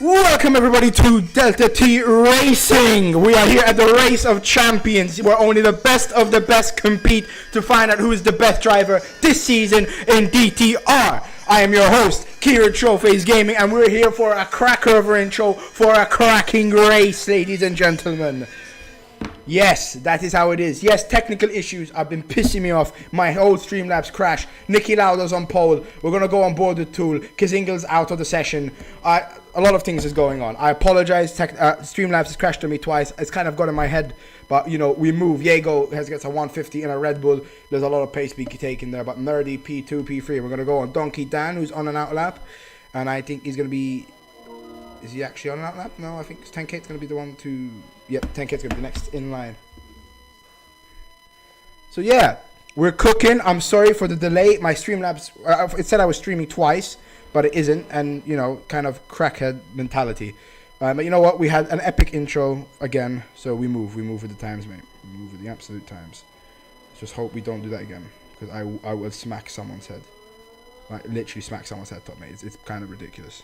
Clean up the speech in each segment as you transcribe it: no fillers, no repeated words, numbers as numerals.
Welcome everybody to Delta T Racing. We are here at the Race of Champions, where only the best of the best compete to find out who is the best driver this season in DTR. I am your host, Kieran Showface Gaming, and we're here for a cracker of an intro for a cracking race, ladies and gentlemen. Yes, that is how it is. Yes, technical issues have been pissing me off. My whole Streamlabs crash. Nicky Lauda's on pole. We're going to go on board the tool. Kazingle's out of the session. A lot of things is going on. I apologize. Streamlabs has crashed on me twice. It's kind of got in my head. But, you know, we move. Diego gets a 150 in a Red Bull. There's a lot of pace being taken there. But Nerdy, P2, P3. We're going to go on Donkey Dan, who's on an out lap. And I think he's going to be... Is he actually on an out lap? No, I think 10K's going to be the one to... Yep, 10K's going to be next in line. So yeah, we're cooking. I'm sorry for the delay. My Streamlabs, it said I was streaming twice, but it isn't. And, you know, kind of crackhead mentality. But you know what? We had an epic intro again. So we move. We move with the times, mate. We move with the absolute times. Just hope we don't do that again. Because I will smack someone's head. Like, literally smack someone's head top, mate. It's kind of ridiculous.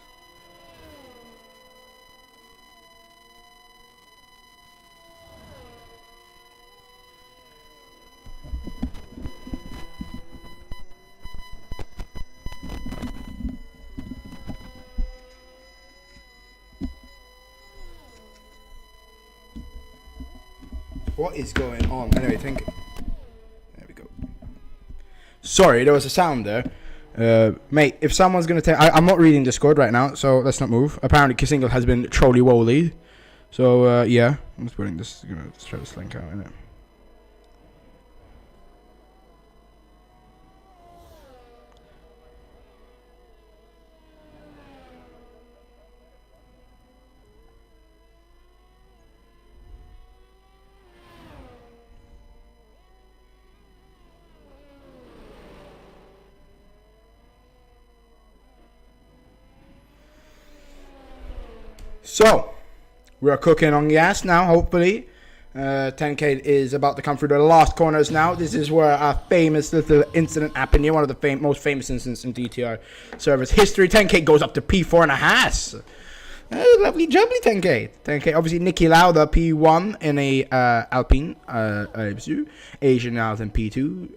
What is going on? Anyway, there we go. Sorry, there was a sound there. Mate, if someone's going to tell... I'm not reading Discord right now, so let's not move. Apparently, Kissingle has been trolley-wollied. So, yeah. I'm just putting this... Let's try this link out, innit? So, we are cooking on gas now, hopefully. 10K is about to come through the last corners now. This is where a famous little incident happened here. One of the most famous incidents in DTR service history. 10K goes up to P4 and a half. Lovely jubbly 10K. 10K, obviously Nicky Lauda P1 in a Alpine. Asian out in P2.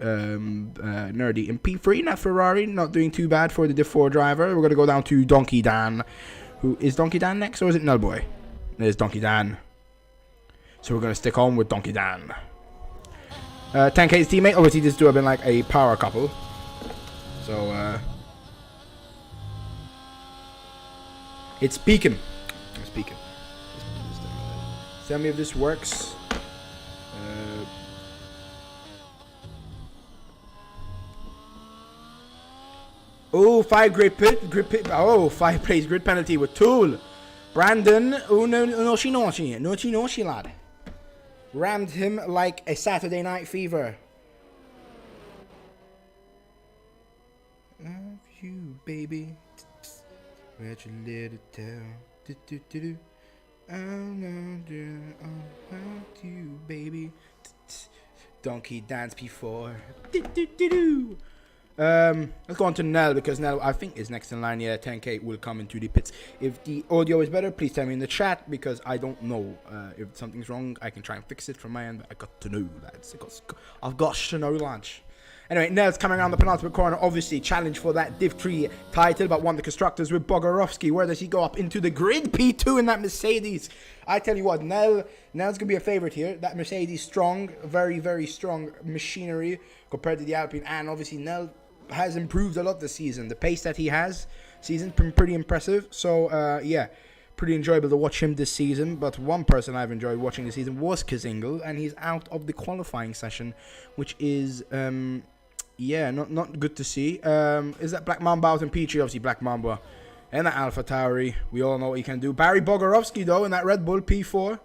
Nerdy in P3. Not Ferrari. Not doing too bad for the Div 4 driver. We're going to go down to Donkey Dan. Who is Donkey Dan next, or is it Nullboy? There's Donkey Dan. So we're going to stick on with Donkey Dan. 10K's teammate, obviously this two have been like a power couple. So, it's peaking. It's peaking. Tell me if this works. Oh, 5 grid pit. Oh, 5 plays grid penalty with Tool. Brandon, oh no, she, lad. Rammed him like a Saturday Night Fever. Love you, baby. Where'd you let it down? I love you, baby. Donkey Dance P4. Let's go on to Nell, because Nell, I think, is next in line. Yeah, 10K will come into the pits. If the audio is better, please tell me in the chat, because I don't know. If something's wrong, I can try and fix it from my end, but I got to know, lads. I've got to know, lads. Anyway, Nell's coming around the penultimate corner. Obviously, challenge for that Div 3 title, but won the Constructors with Bogorovsky. Where does he go? Up into the grid? P2 in that Mercedes. I tell you what, Nell's going to be a favorite here. That Mercedes strong, very, very strong machinery compared to the Alpine. And obviously, Nell has improved a lot this season. The pace that he has, season's been pretty impressive. So, yeah, pretty enjoyable to watch him this season. But one person I've enjoyed watching this season was Kazingle, and he's out of the qualifying session, which is... yeah, not good to see. Is that Black Mamba out in P3? Obviously, Black Mamba and that Alpha Tauri. We all know what he can do. Barry Bogorovsky, though, in that Red Bull P4.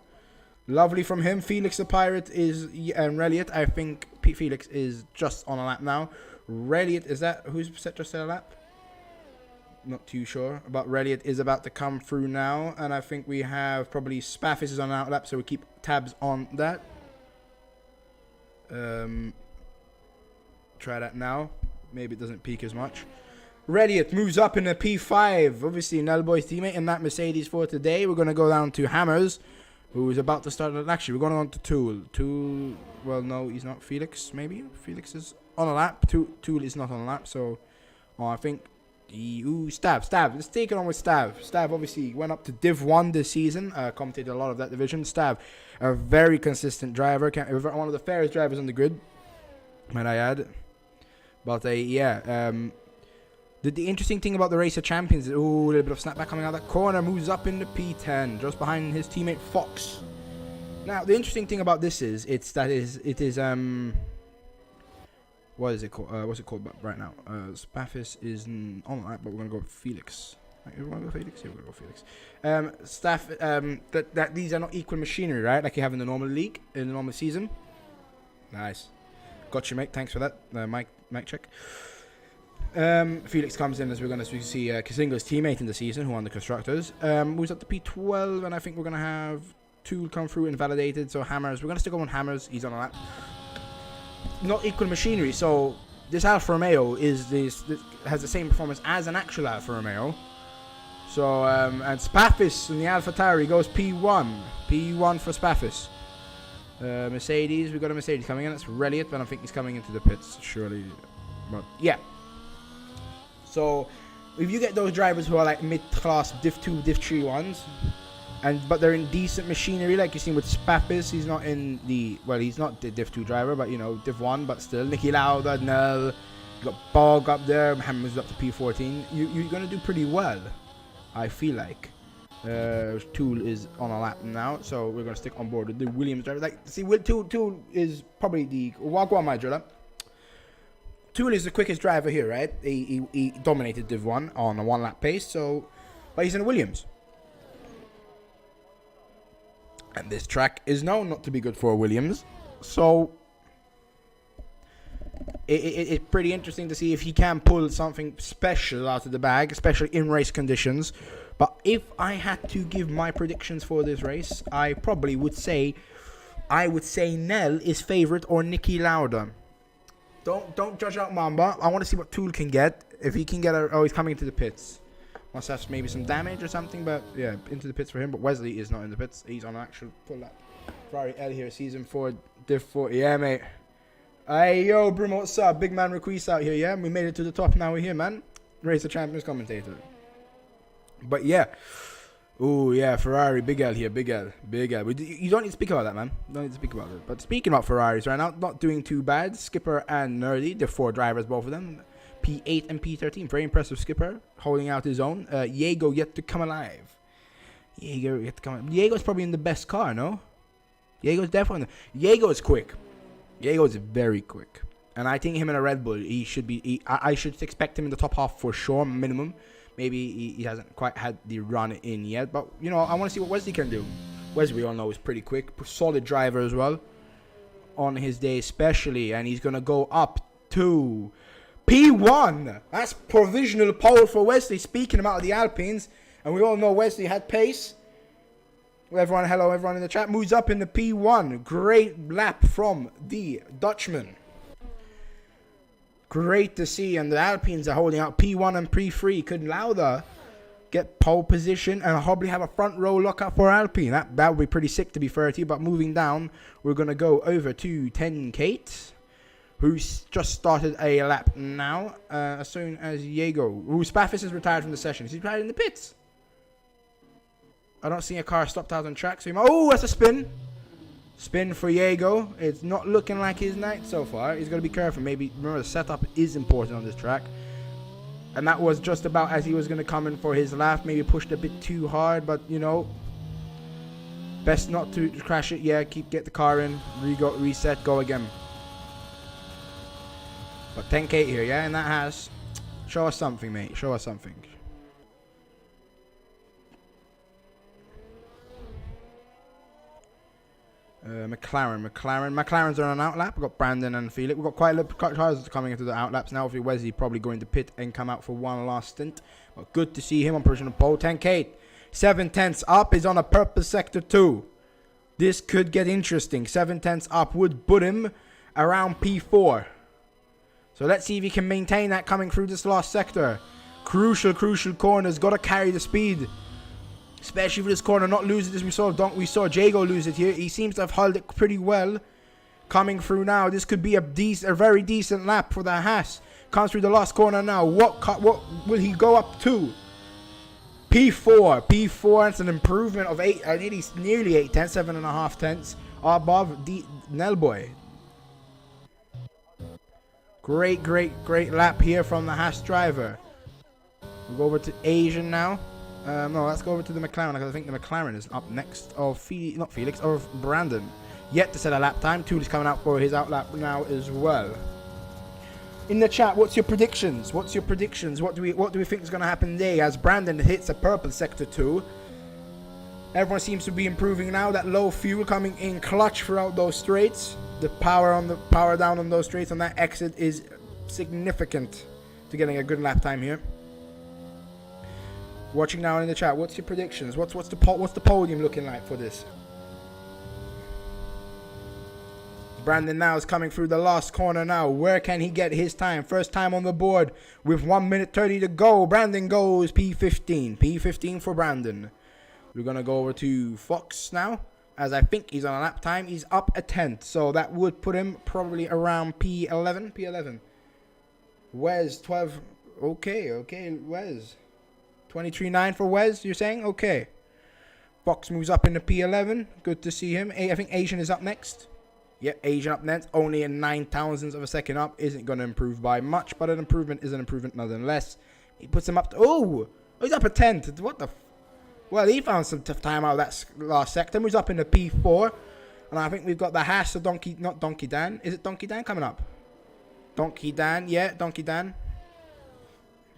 Lovely from him. Felix the Pirate is... and Reliot, I think Felix is just on a lap now. Reliot, is that... Who's just set a lap? Not too sure. But Reliot is about to come through now. And I think we have probably Spaffis is on an out lap, so we keep tabs on that. Try that now. Maybe it doesn't peak as much. Rediot moves up in the P5. Obviously, Nellboy's teammate in that Mercedes for today. We're going to go down to Hammers, who is about to start. Actually, we're going on to Tool. Tool, well, no, he's not. Felix, maybe? Felix is on a lap. Tool is not on a lap, so I think... Stav. Let's take it on with Stav. Stav obviously went up to Div 1 this season. Commentated a lot of that division. Stav, a very consistent driver. One of the fairest drivers on the grid, might I add. But the interesting thing about the Race of Champions is, a little bit of snapback coming out of that corner. Moves up in the P10, just behind his teammate Fox. Now, the interesting thing about this is, what is it called? What's it called right now? Spaffis is on that, but we're gonna go with Felix. You wanna go Felix? Yeah, we're gonna go Felix. That these are not equal machinery, right? Like you have in the normal league, in the normal season. Nice. Got you, mate. Thanks for that. Mic check. Felix comes in as we see Kazinga's teammate in the season, who won the constructors. Moves up to P12, and I think we're gonna have Tool come through invalidated. So Hammers, we're gonna stick on Hammers. He's on a lap. Not equal machinery, so this Alfa Romeo this has the same performance as an actual Alfa Romeo. So and Spaffis in the Alpha Tauri goes P1 for Spaffis. Mercedes, we got a Mercedes coming in. That's Reliot, but I think he's coming into the pits surely. But yeah. So if you get those drivers who are like mid-class Div 2, Div 3 ones, but they're in decent machinery, like you've seen with Spaffis. He's not in he's not the Div 2 driver, but Div 1, but still. Niki Lauda, Nell, you got Bog up there, Mohammed moves up to P14. You're going to do pretty well, I feel like. Tool is on a lap now, so we're going to stick on board with the Williams driver. Like, see, Tool is probably the... Wagwan, my driller. Tool is the quickest driver here, right? He dominated Div 1 on a one-lap pace, but he's in a Williams. And this track is known not to be good for Williams. So it's pretty interesting to see if he can pull something special out of the bag, especially in race conditions. But if I had to give my predictions for this race, I probably would say Nell is favorite or Niki Lauda. Don't judge out Mamba. I want to see what Tool can get. If he can get he's coming into the pits. Must have maybe some damage or something, but yeah, into the pits for him. But Wesley is not in the pits. He's on actual full lap. Ferrari L here, season 4, Div 4. Yeah, mate. Hey, yo, Bruno, what's up? Big man Requise out here, yeah? We made it to the top, now we're here, man. Race of Champions commentator. But yeah. Oh, yeah, Ferrari, Big L here, Big L. You don't need to speak about that, man. Don't need to speak about it. But speaking about Ferraris right now, not doing too bad. Skipper and Nerdy, they're 4 drivers, both of them. P8 and P13. Very impressive Skipper, holding out his own. Diego yet to come alive. Diego's probably in the best car, no? Diego's definitely... Diego is quick. Diego is very quick. And I think him in a Red Bull, he should be... I should expect him in the top half for sure, minimum. Maybe he hasn't quite had the run in yet. But, I want to see what Wesley can do. Wesley, we all know, is pretty quick. Solid driver as well. On his day especially. And he's going to go up to... P1. That's provisional pole for Wesley. Speaking about the Alpines, and we all know Wesley had pace. Hello everyone in the chat. Moves up in the P1. Great lap from the Dutchman. Great to see, and the Alpines are holding out P1 and P3. Could Lauda get pole position and probably have a front row lockup for Alpine? That would be pretty sick, to be fair to you. But moving down, we're gonna go over to 10 Kate, who's just started a lap now, as soon as Diego, Spaffis is retired from the session. Is he retired in the pits? I don't see a car stopped out on track. So that's a spin. Spin for Diego. It's not looking like his night so far. He's got to be careful. Maybe, remember, the setup is important on this track. And that was just about as he was going to come in for his lap. Maybe pushed a bit too hard, but, best not to crash it. Yeah, get the car in. Reset, go again. But 10K here, yeah, and that has... Show us something, mate. Show us something. McLaren's on an outlap. We've got Brandon and Felix. We've got quite a lot of cars coming into the outlaps now. Obviously, Wesley probably going to pit and come out for one last stint. But good to see him on position of pole. 10K. 7/10 up is on a purple sector 2. This could get interesting. 7/10 up would put him around P4. So let's see if he can maintain that coming through this last sector. Crucial corners. Got to carry the speed. Especially for this corner, not lose it as we saw Jago lose it here. He seems to have held it pretty well. Coming through now. This could be a very decent lap for the Haas. Comes through the last corner now. What will he go up to? P4. It's an improvement of 8, nearly 8 tenths, 7.5 tenths above Nelboy. Great lap here from the Haas driver. We'll go over to Asian now. No, let's go over to the McLaren, because I think the McLaren is up next. Not Felix, or Brandon. Yet to set a lap time. Tool is coming out for his outlap now as well. In the chat, what's your predictions? What do we think is going to happen today as Brandon hits a purple sector 2? Everyone seems to be improving now. That low fuel coming in clutch throughout those straights. The power down on those straights on that exit is significant to getting a good lap time here. Watching now in the chat, what's your predictions? What's the podium looking like for this? Brandon now is coming through the last corner now. Where can he get his time? First time on the board with 1 minute 30 to go. Brandon goes P15. P15 for Brandon. We're going to go over to Fox now, as I think he's on a lap time. He's up a tenth, so that would put him probably around P11. Wes 12. Okay, Wes. 23.9 for Wes, you're saying? Okay. Fox moves up into P11. Good to see him. I think Asian is up next. Yep, Asian up next. Only a 9 thousandths of a second up. Isn't going to improve by much, but an improvement is an improvement nonetheless. He puts him up to... Oh, he's up a tenth. What the... Well, he found some tough time out of that last sector. Moves up into P4. And I think we've got the Haas of not Donkey Dan. Is it Donkey Dan coming up? Donkey Dan. Yeah, Donkey Dan.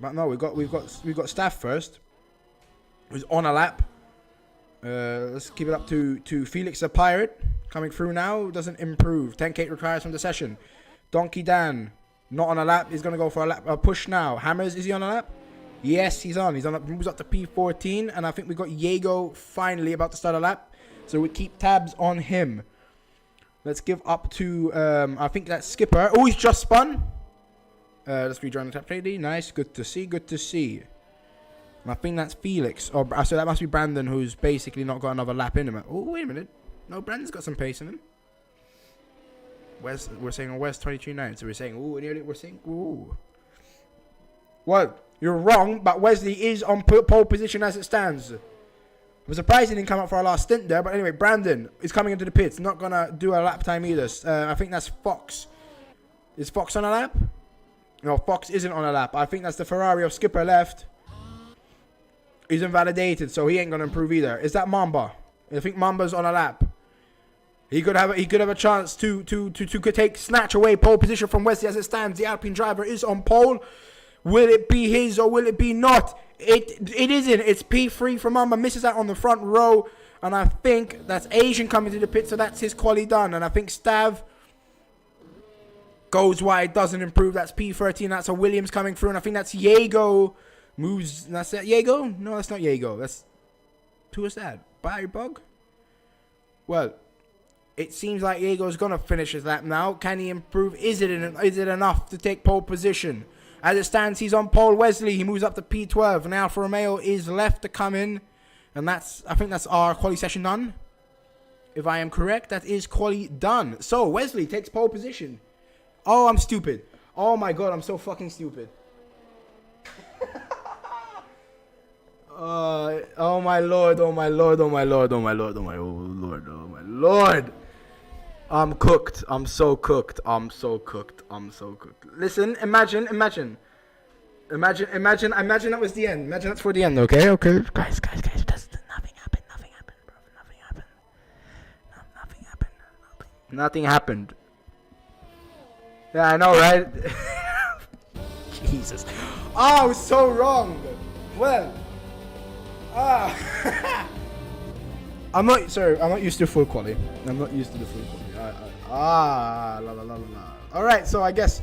But no, we've got Staff first, who's on a lap. Let's keep it up to Felix the Pirate coming through now. Doesn't improve. 10k retires from the session. Donkey Dan not on a lap. He's gonna go for a push now. Hammers, is he on a lap? Yes, he's on. Moves up to P14, and I think we got Jago finally about to start a lap. So we keep tabs on him. Let's give up to I think that's Skipper. Oh, he's just spun. Let's rejoin the top 30. Nice. Good to see. And I think that's Felix. So that must be Brandon, who's basically not got another lap in him. Oh, wait a minute. No, Brandon's got some pace in him. We're saying Wes 22.9. So we're saying, ooh. Well, you're wrong, but Wesley is on pole position as it stands. I'm surprised he didn't come up for our last stint there. But anyway, Brandon is coming into the pits. Not going to do a lap time either. I think that's Fox. Is Fox on a lap? No, Fox isn't on a lap. I think that's the Ferrari of Skipper left. He's invalidated, so he ain't gonna improve either. Is that Mamba? I think Mamba's on a lap. He could have a chance to snatch away pole position from Wesley as it stands. The Alpine driver is on pole. Will it be his or will it be not? It isn't. It's P3 for Mamba. Misses out on the front row, and I think that's Asian coming to the pit, so that's his quali done. And I think Stav goes wide, doesn't improve. That's P13. That's a Williams coming through. And I think that's Jago. Moves. That's that. Jago? No, that's not Jago. That's... Who is that? Barry Bug? Well, it seems like Jago's going to finish his lap now. Can he improve? Is it enough to take pole position? As it stands, he's on pole. Wesley, he moves up to P12. And Alfa Romeo is left to come in. And I think that's our quali session done. If I am correct, that is quali done. So, Wesley takes pole position. Oh, I'm stupid. Oh my god, I'm so fucking stupid. Oh my lord. I'm cooked. I'm so cooked. Listen, imagine that was the end. Imagine that's for the end, okay? Okay. Guys, nothing happened, bro. Nothing happened. Yeah, I know, right? Jesus. Oh, so wrong. Well. I'm not used to full quality. Alright, so I guess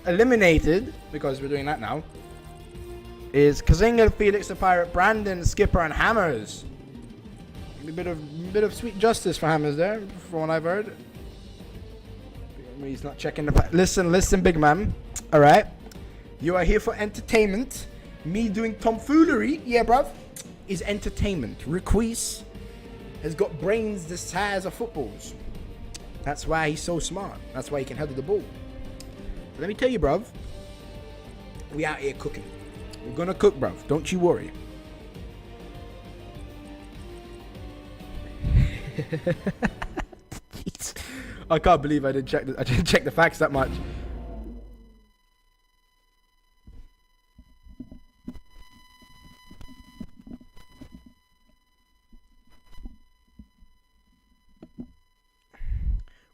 eliminated, because we're doing that now, is Kazinga, Felix the Pirate, Brandon, Skipper, and Hammers. A bit of sweet justice for Hammers there, from what I've heard. He's not checking the... Listen, big man. Alright. You are here for entertainment. Me doing tomfoolery, yeah, bruv, is entertainment. Requise has got brains the size of footballs. That's why he's so smart. That's why he can header the ball. But let me tell you, bruv, we out here cooking. We're gonna cook, bruv. Don't you worry. I can't believe I didn't check the facts that much.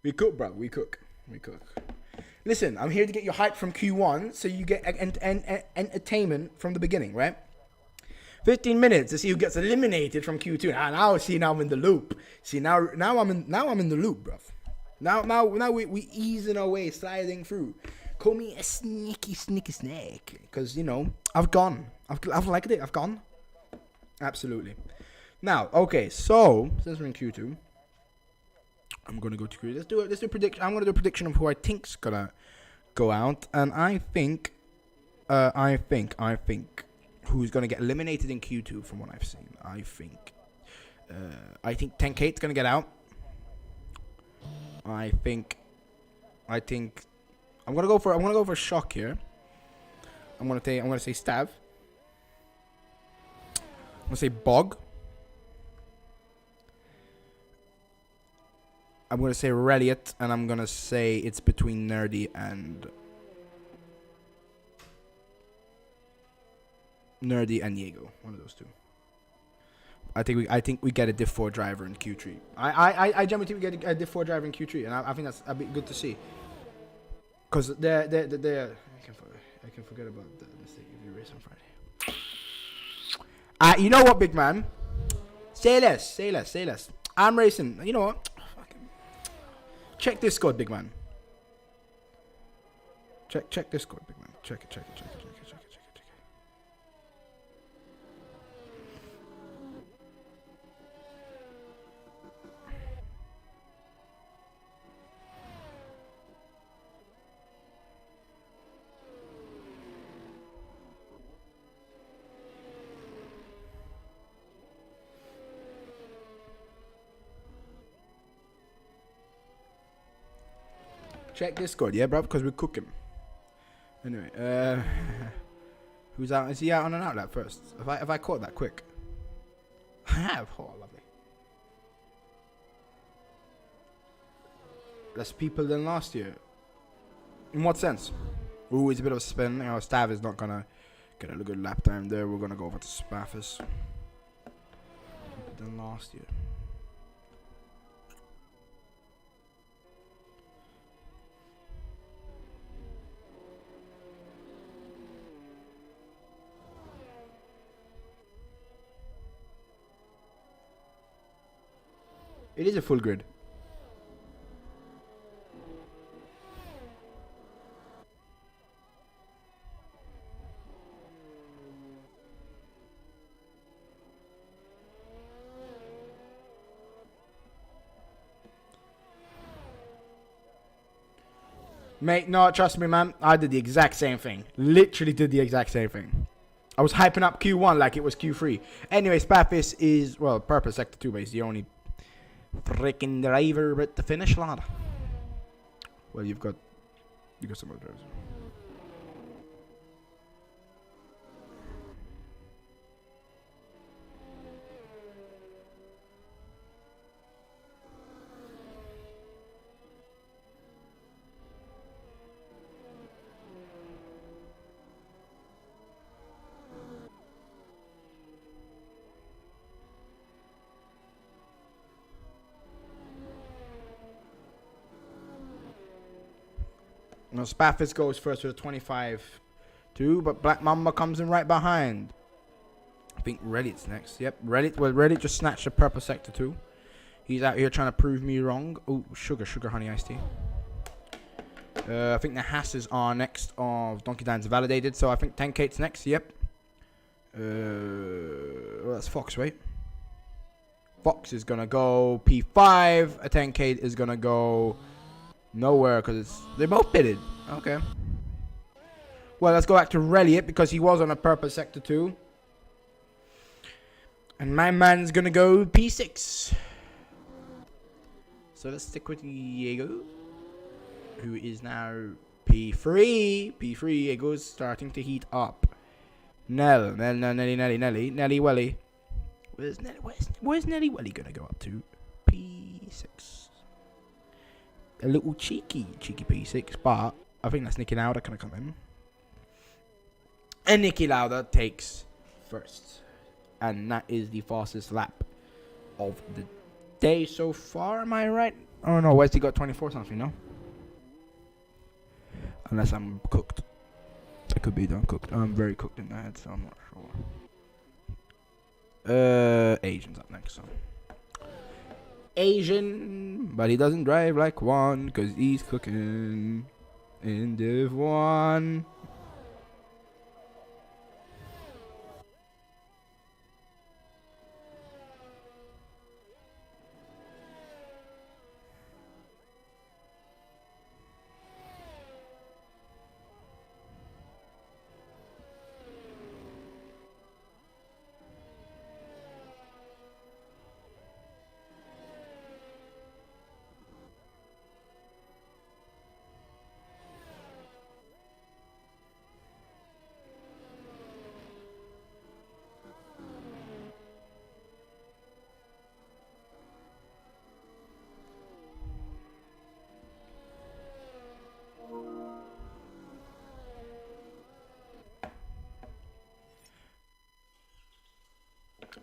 We cook, bro. We cook. Listen, I'm here to get you hyped from Q1, so you get entertainment from the beginning, right? 15 minutes to see who gets eliminated from Q2. Now I'm in the loop. See, now I'm in the loop, bruv. Now we easing our way, sliding through. Call me a sneaky snake, because I've liked it. I've gone. Absolutely. Now, okay, so since we're in Q2, I'm gonna go to Q2. Let's do a prediction. I'm gonna do a prediction of who I think's gonna go out, and I think who's gonna get eliminated in Q2 from what I've seen. I think 10K's gonna get out. I think I'm gonna go for a shock here. I'm gonna say Stav. I'm gonna say Bog. I'm gonna say Reliot, and I'm gonna say it's between Nerdy and Diego. One of those two. I think we get a Diff 4 driver in Q3. I generally think we get a Diff 4 driver in Q3, and I think that's a bit good to see. Cause I can forget about the mistake if you race on Friday. You know what, big man? Say less. I'm racing. You know what? Check Discord, big man. Check Discord, big man. Check it. Check Discord, yeah, bro, because we're cooking. Anyway, who's out? Is he out on an outlet first? Have I caught that quick? I have. Oh, lovely. Less people than last year. In what sense? Ooh, it's a bit of a spin. Stav is not gonna get a good lap time there. We're gonna go over to Spaffis. Than last year. It is a full grid. Mate, no, trust me, man. I did the exact same thing. Literally did the exact same thing. I was hyping up Q1 like it was Q3. Anyway, Spaffis is, well, purple sector 2, but he's the only freaking driver at the finish, lad. Well, you got some other drivers. No, Spaffis goes first with a 25-2, but Black Mamba comes in right behind. I think Reddit's next. Yep, Reddit just snatched the purple sector 2. He's out here trying to prove me wrong. Oh, sugar honey iced tea. I think the Hasses are next of Donkey Dan's validated, so I think 10K's next. Yep. Well, that's Fox, right? Fox is gonna go P5. A 10K is gonna go nowhere because they're both pitted. Okay. Well, let's go back to Reliot because he was on a purple sector 2. And my man's gonna go P6. So let's stick with Diego, who is now P3. P3, Diego's starting to heat up. Nelly Welly. Where's Nelly Welly gonna go up to? P6. A little cheeky P6, but I think that's Nicky Lauda gonna come in. And Nicky Lauda takes first. And that is the fastest lap of the day so far, am I right? Oh no, Wesley got 24 something, no? Unless I'm cooked. I could be done cooked. I'm very cooked in the head, so I'm not sure. Asian's up next, so. Asian, but he doesn't drive like one, cause he's cooking in Div 1.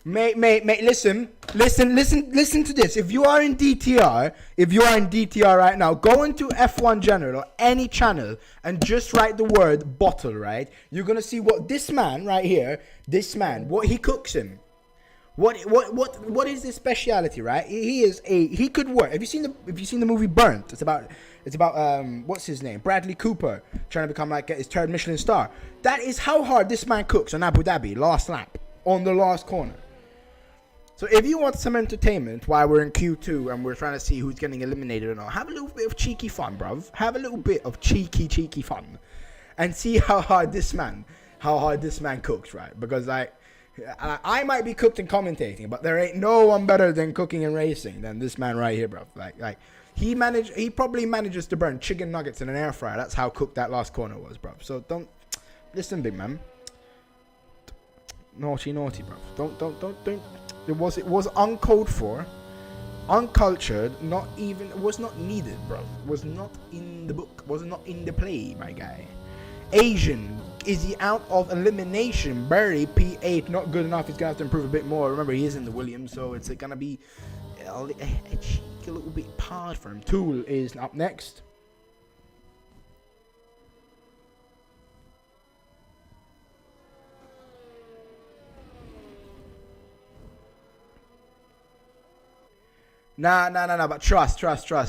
Mate, listen to this. If you are in DTR right now, go into F1 General or any channel and just write the word bottle, right? You're gonna see what this man right here, what he cooks him. What is his speciality, right? He could work. Have you seen the movie Burnt? It's about what's his name? Bradley Cooper trying to become like his third Michelin star. That is how hard this man cooks on Abu Dhabi last lap on the last corner. So if you want some entertainment while we're in Q2 and we're trying to see who's getting eliminated or not, have a little bit of cheeky fun, bruv. Have a little bit of cheeky fun, and see how hard this man cooks, right? Because I might be cooked in commentating, but there ain't no one better than cooking and racing than this man right here, bruv. Like he probably manages to burn chicken nuggets in an air fryer. That's how cooked that last corner was, bruv. So don't listen, big man. Naughty, bruv. Don't. It was uncalled for, uncultured, was not needed, bro. Was not in the book, was not in the play, my guy. Asian, is he out of elimination? Barry, P8, not good enough. He's gonna have to improve a bit more. Remember, he is in the Williams, so it's gonna be a little bit hard for him. Tool is up next. Nah, but trust.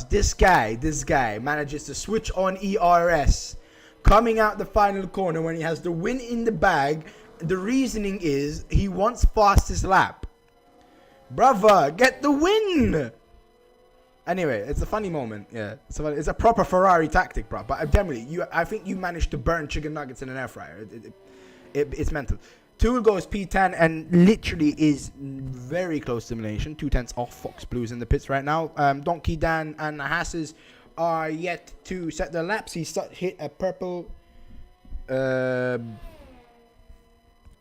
This guy manages to switch on ERS. Coming out the final corner when he has the win in the bag. The reasoning is he wants fastest lap. Brother, get the win! Anyway, it's a funny moment, yeah. It's a proper Ferrari tactic, bro. But generally, I think you managed to burn chicken nuggets in an air fryer. It's mental. Tool goes P10 and literally is very close to elimination. 2/10 off Fox Blues in the pits right now. Donkey Dan and Hasses are yet to set their laps. He's hit a purple.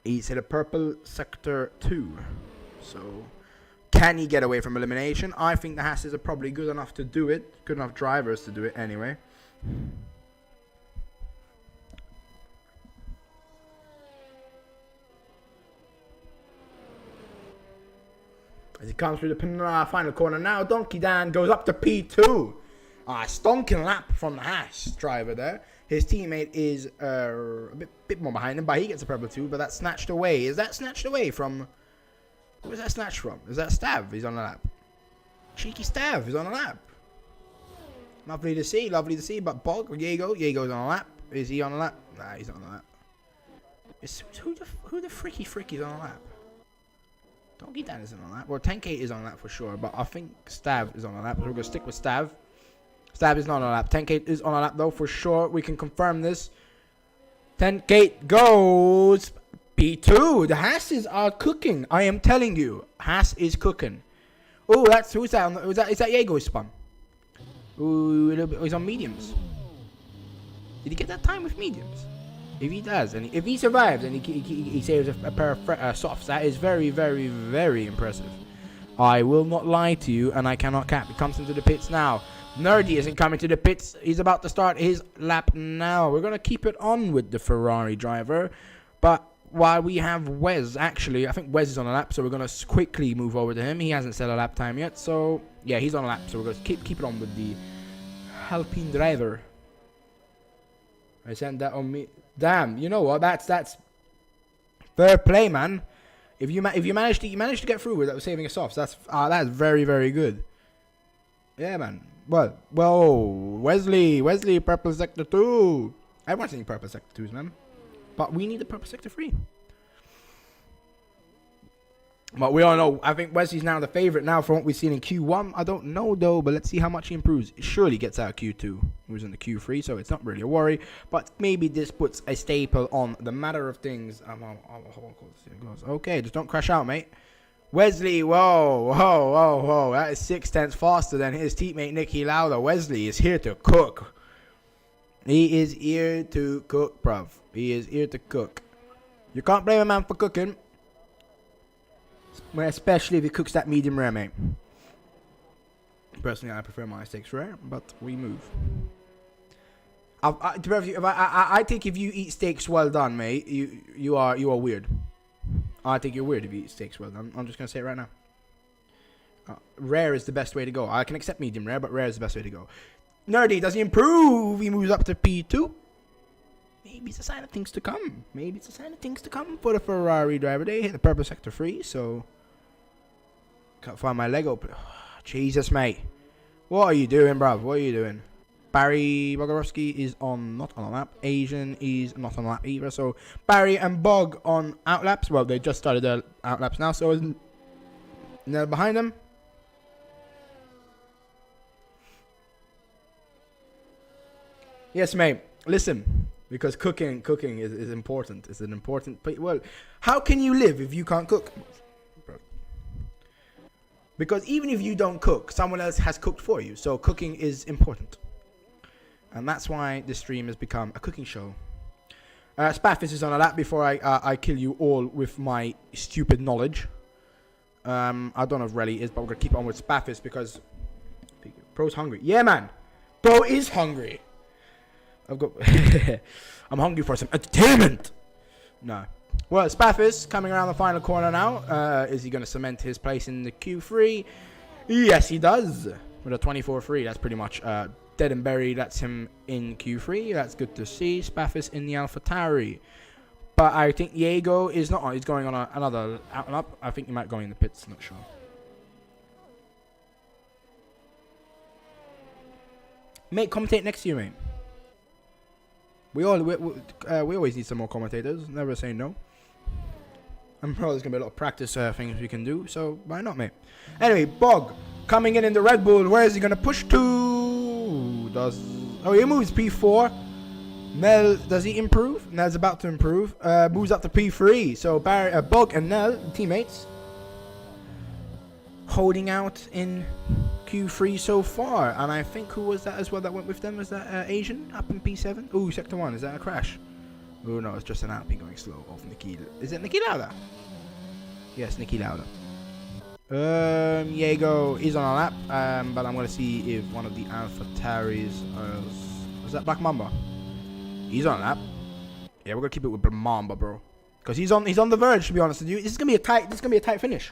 He's hit a purple sector 2. So can he get away from elimination? I think the Hasses are probably good enough to do it. Good enough drivers to do it anyway. As he comes through the final corner now, Donkey Dan goes up to P2. Stonking lap from the Haas driver there. His teammate is a bit more behind him, but he gets a purple too. But that's snatched away. Is that snatched away from? Who is that snatched from? Is that Stav? He's on the lap. Cheeky Stav is on the lap. Lovely to see. But Bog, Diego's on the lap. Is he on the lap? Nah, he's not on the lap. Who the fricky's on the lap? Donkey Dan isn't on that. Well, 10K is on that for sure, but I think Stav is on a lap. So we're going to stick with Stav. Stav is not on a lap. 10K is on a lap, though, for sure. We can confirm this. 10K goes P2. The Hasses are cooking. I am telling you, Hass is cooking. Oh, that's who's that? Is that Jaego's spawn? Ooh, a little bit. Oh, he's on mediums. Did he get that time with mediums? If he does, and if he survives, and he saves a pair of softs, that is very, very, very impressive. I will not lie to you, and I cannot cap. He comes into the pits now. Nerdy isn't coming to the pits. He's about to start his lap now. We're going to keep it on with the Ferrari driver. But while we have Wes, actually, I think Wes is on a lap, so we're going to quickly move over to him. He hasn't set a lap time yet, so yeah, he's on a lap. So we're going to keep it on with the Alpine driver. I sent that on me. Damn, you know what? That's fair play, man. If you manage to get through without saving a softs, that's very, very good. Yeah, man. Well, Wesley, purple sector 2. Everyone's saying purple sector 2s, man. But we need the purple sector 3. But we all know, I think Wesley's now the favorite now from what we've seen in Q1. I don't know, though, but let's see how much he improves. It surely gets out of Q2. He was in the Q3, so it's not really a worry. But maybe this puts a staple on the matter of things. Okay, just don't crash out, mate. Wesley, whoa. That is 6/10 faster than his teammate Nicky Lauda. Wesley is here to cook. He is here to cook, bruv. He is here to cook. You can't blame a man for cooking. Especially if he cooks that medium rare, mate. Personally, I prefer my steaks rare, but we move. I think if you eat steaks well done, mate, you are weird. I think you're weird if you eat steaks well done. I'm just gonna say it right now. Rare is the best way to go. I can accept medium rare, but rare is the best way to go. Nerdy, does he improve? He moves up to P2. Maybe it's a sign of things to come. Maybe it's a sign of things to come for the Ferrari driver. They hit the purple sector 3, so can't find my Lego. Jesus, mate, what are you doing, bruv? What are you doing? Barry Bogorowski is not on a lap. Asian is not on a lap either. So Barry and Bog on outlaps. Well, they just started their outlaps now, so isn't they're behind them. Yes, mate. Listen, because cooking is important. It's an important. Well, how can you live if you can't cook? Because even if you don't cook, someone else has cooked for you. So cooking is important. And that's why this stream has become a cooking show. Spaffis is on a lap before I kill you all with my stupid knowledge. I don't know if Relly is, but we're going to keep on with Spaffis because Bro's hungry. Yeah, man. Bro is hungry. I'm hungry for some entertainment. No. Well, Spaffis coming around the final corner now. Is he going to cement his place in the Q3? Yes, he does. With a 24-3, that's pretty much dead and buried. That's him in Q3. That's good to see. Spaffis in the AlphaTauri. But I think Diego is not on. He's going on another out and up. I think he might go in the pits. Not sure. Mate, commentate next year, mate. We always need some more commentators. Never say no. I'm sure there's gonna be a lot of practice things we can do. So why not, mate? Anyway, Bog coming in the Red Bull. Where is he gonna push to? He moves P4. Nell, does he improve? Nell's about to improve. Moves up to P3. So Bog and Nell, teammates, holding out in Q3 so far. And I think who was that as well that went with them? Was that Asian up in P7? Ooh, sector 1. Is that a crash? Oh no, it's just an Alpine going slow off Nicky. Is it Nicky Lauda? Yes, Nicky Lauda. Diego is on a lap, but I'm gonna see if one of the AlphaTauris was that Black Mamba? He's on a lap. Yeah, we're gonna keep it with Black Mamba, bro, because he's on the verge. To be honest with you, this is gonna be a tight finish.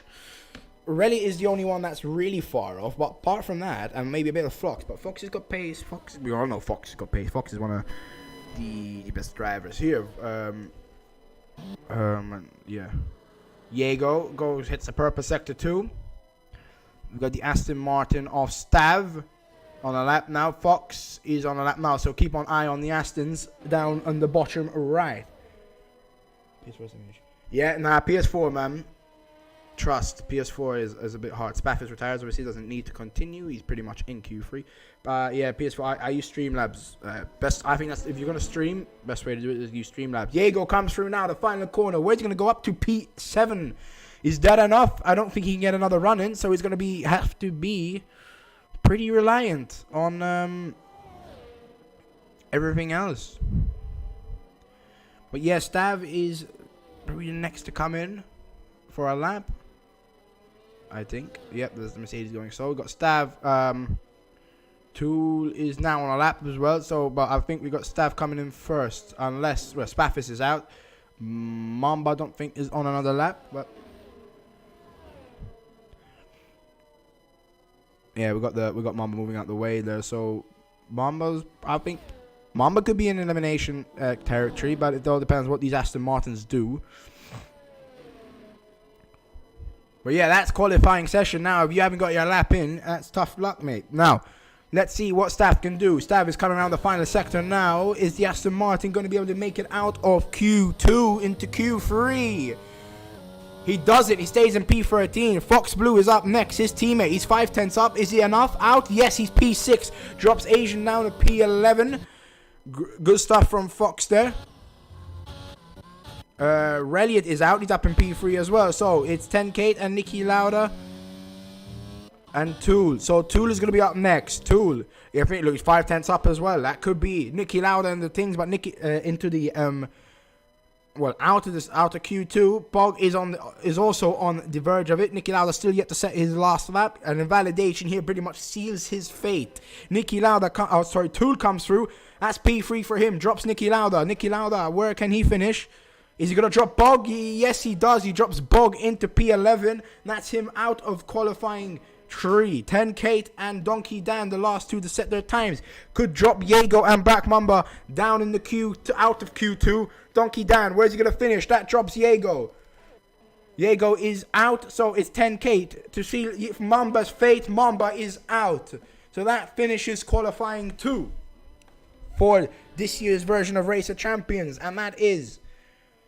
Relly is the only one that's really far off, but apart from that, and maybe a bit of Fox, but Fox has got pace. We all know Fox has got pace. Fox is one of the best drivers here. Yeah. Diego hits a purple sector 2. We've got the Aston Martin of Stav on a lap now. Fox is on a lap now, so keep an eye on the Astons down on the bottom right. PS4 yeah, nah, PS4, man. trust. PS4 is a bit hard. Spaffis retires, obviously doesn't need to continue. He's pretty much in Q3. But yeah, PS4. I use Streamlabs. Best. I think that's if you're gonna stream, best way to do it is use Streamlabs. Diego comes through now, the final corner. Where's he gonna go up to P7? Is that enough? I don't think he can get another run in, so he's gonna have to be pretty reliant on everything else. But yeah, Stav is probably the next to come in for a lap, I think. Yep, there's the Mercedes going. So we got Stav. Tool is now on a lap as well. So, but I think we got Stav coming in first, unless Spaffis is out. Mamba I don't think is on another lap, but yeah, we got Mamba moving out the way there. So I think Mamba could be in elimination territory, but it all depends what these Aston Martins do. But yeah, that's qualifying session. Now, if you haven't got your lap in, that's tough luck, mate. Now, let's see what Stav can do. Stav is coming around the final sector now. Is the Aston Martin going to be able to make it out of Q2 into Q3? He does it. He stays in P13. Fox Blue is up next. His teammate. He's 5/10 up. Is he enough? Out? Yes, he's P6. Drops Asian down to P11. Good stuff from Fox there. Reliot is out. He's up in P3 as well. So it's 10K and Nicky Lauda and Tool. So Tool is going to be up next. Tool. I think look, he's 5/10 up as well. That could be Nicky Lauda and the things, but Nicky into the out of Q2. Bog is also on the verge of it. Nicky Lauda still yet to set his last lap, and invalidation here pretty much seals his fate. Nicky Lauda, Tool comes through. That's P3 for him. Drops Nicky Lauda. Nicky Lauda, where can he finish? Is he going to drop Bog? Yes, he does. He drops Bog into P11. That's him out of qualifying 3. 10 Kate and Donkey Dan, the last two to set their times. Could drop Diego and Black Mamba down in the queue out of Q2. Donkey Dan, where's he going to finish? That drops Diego. Diego is out, so it's 10 Kate. To see Mamba's fate, Mamba is out. So that finishes qualifying 2 for this year's version of Racer Champions. And that is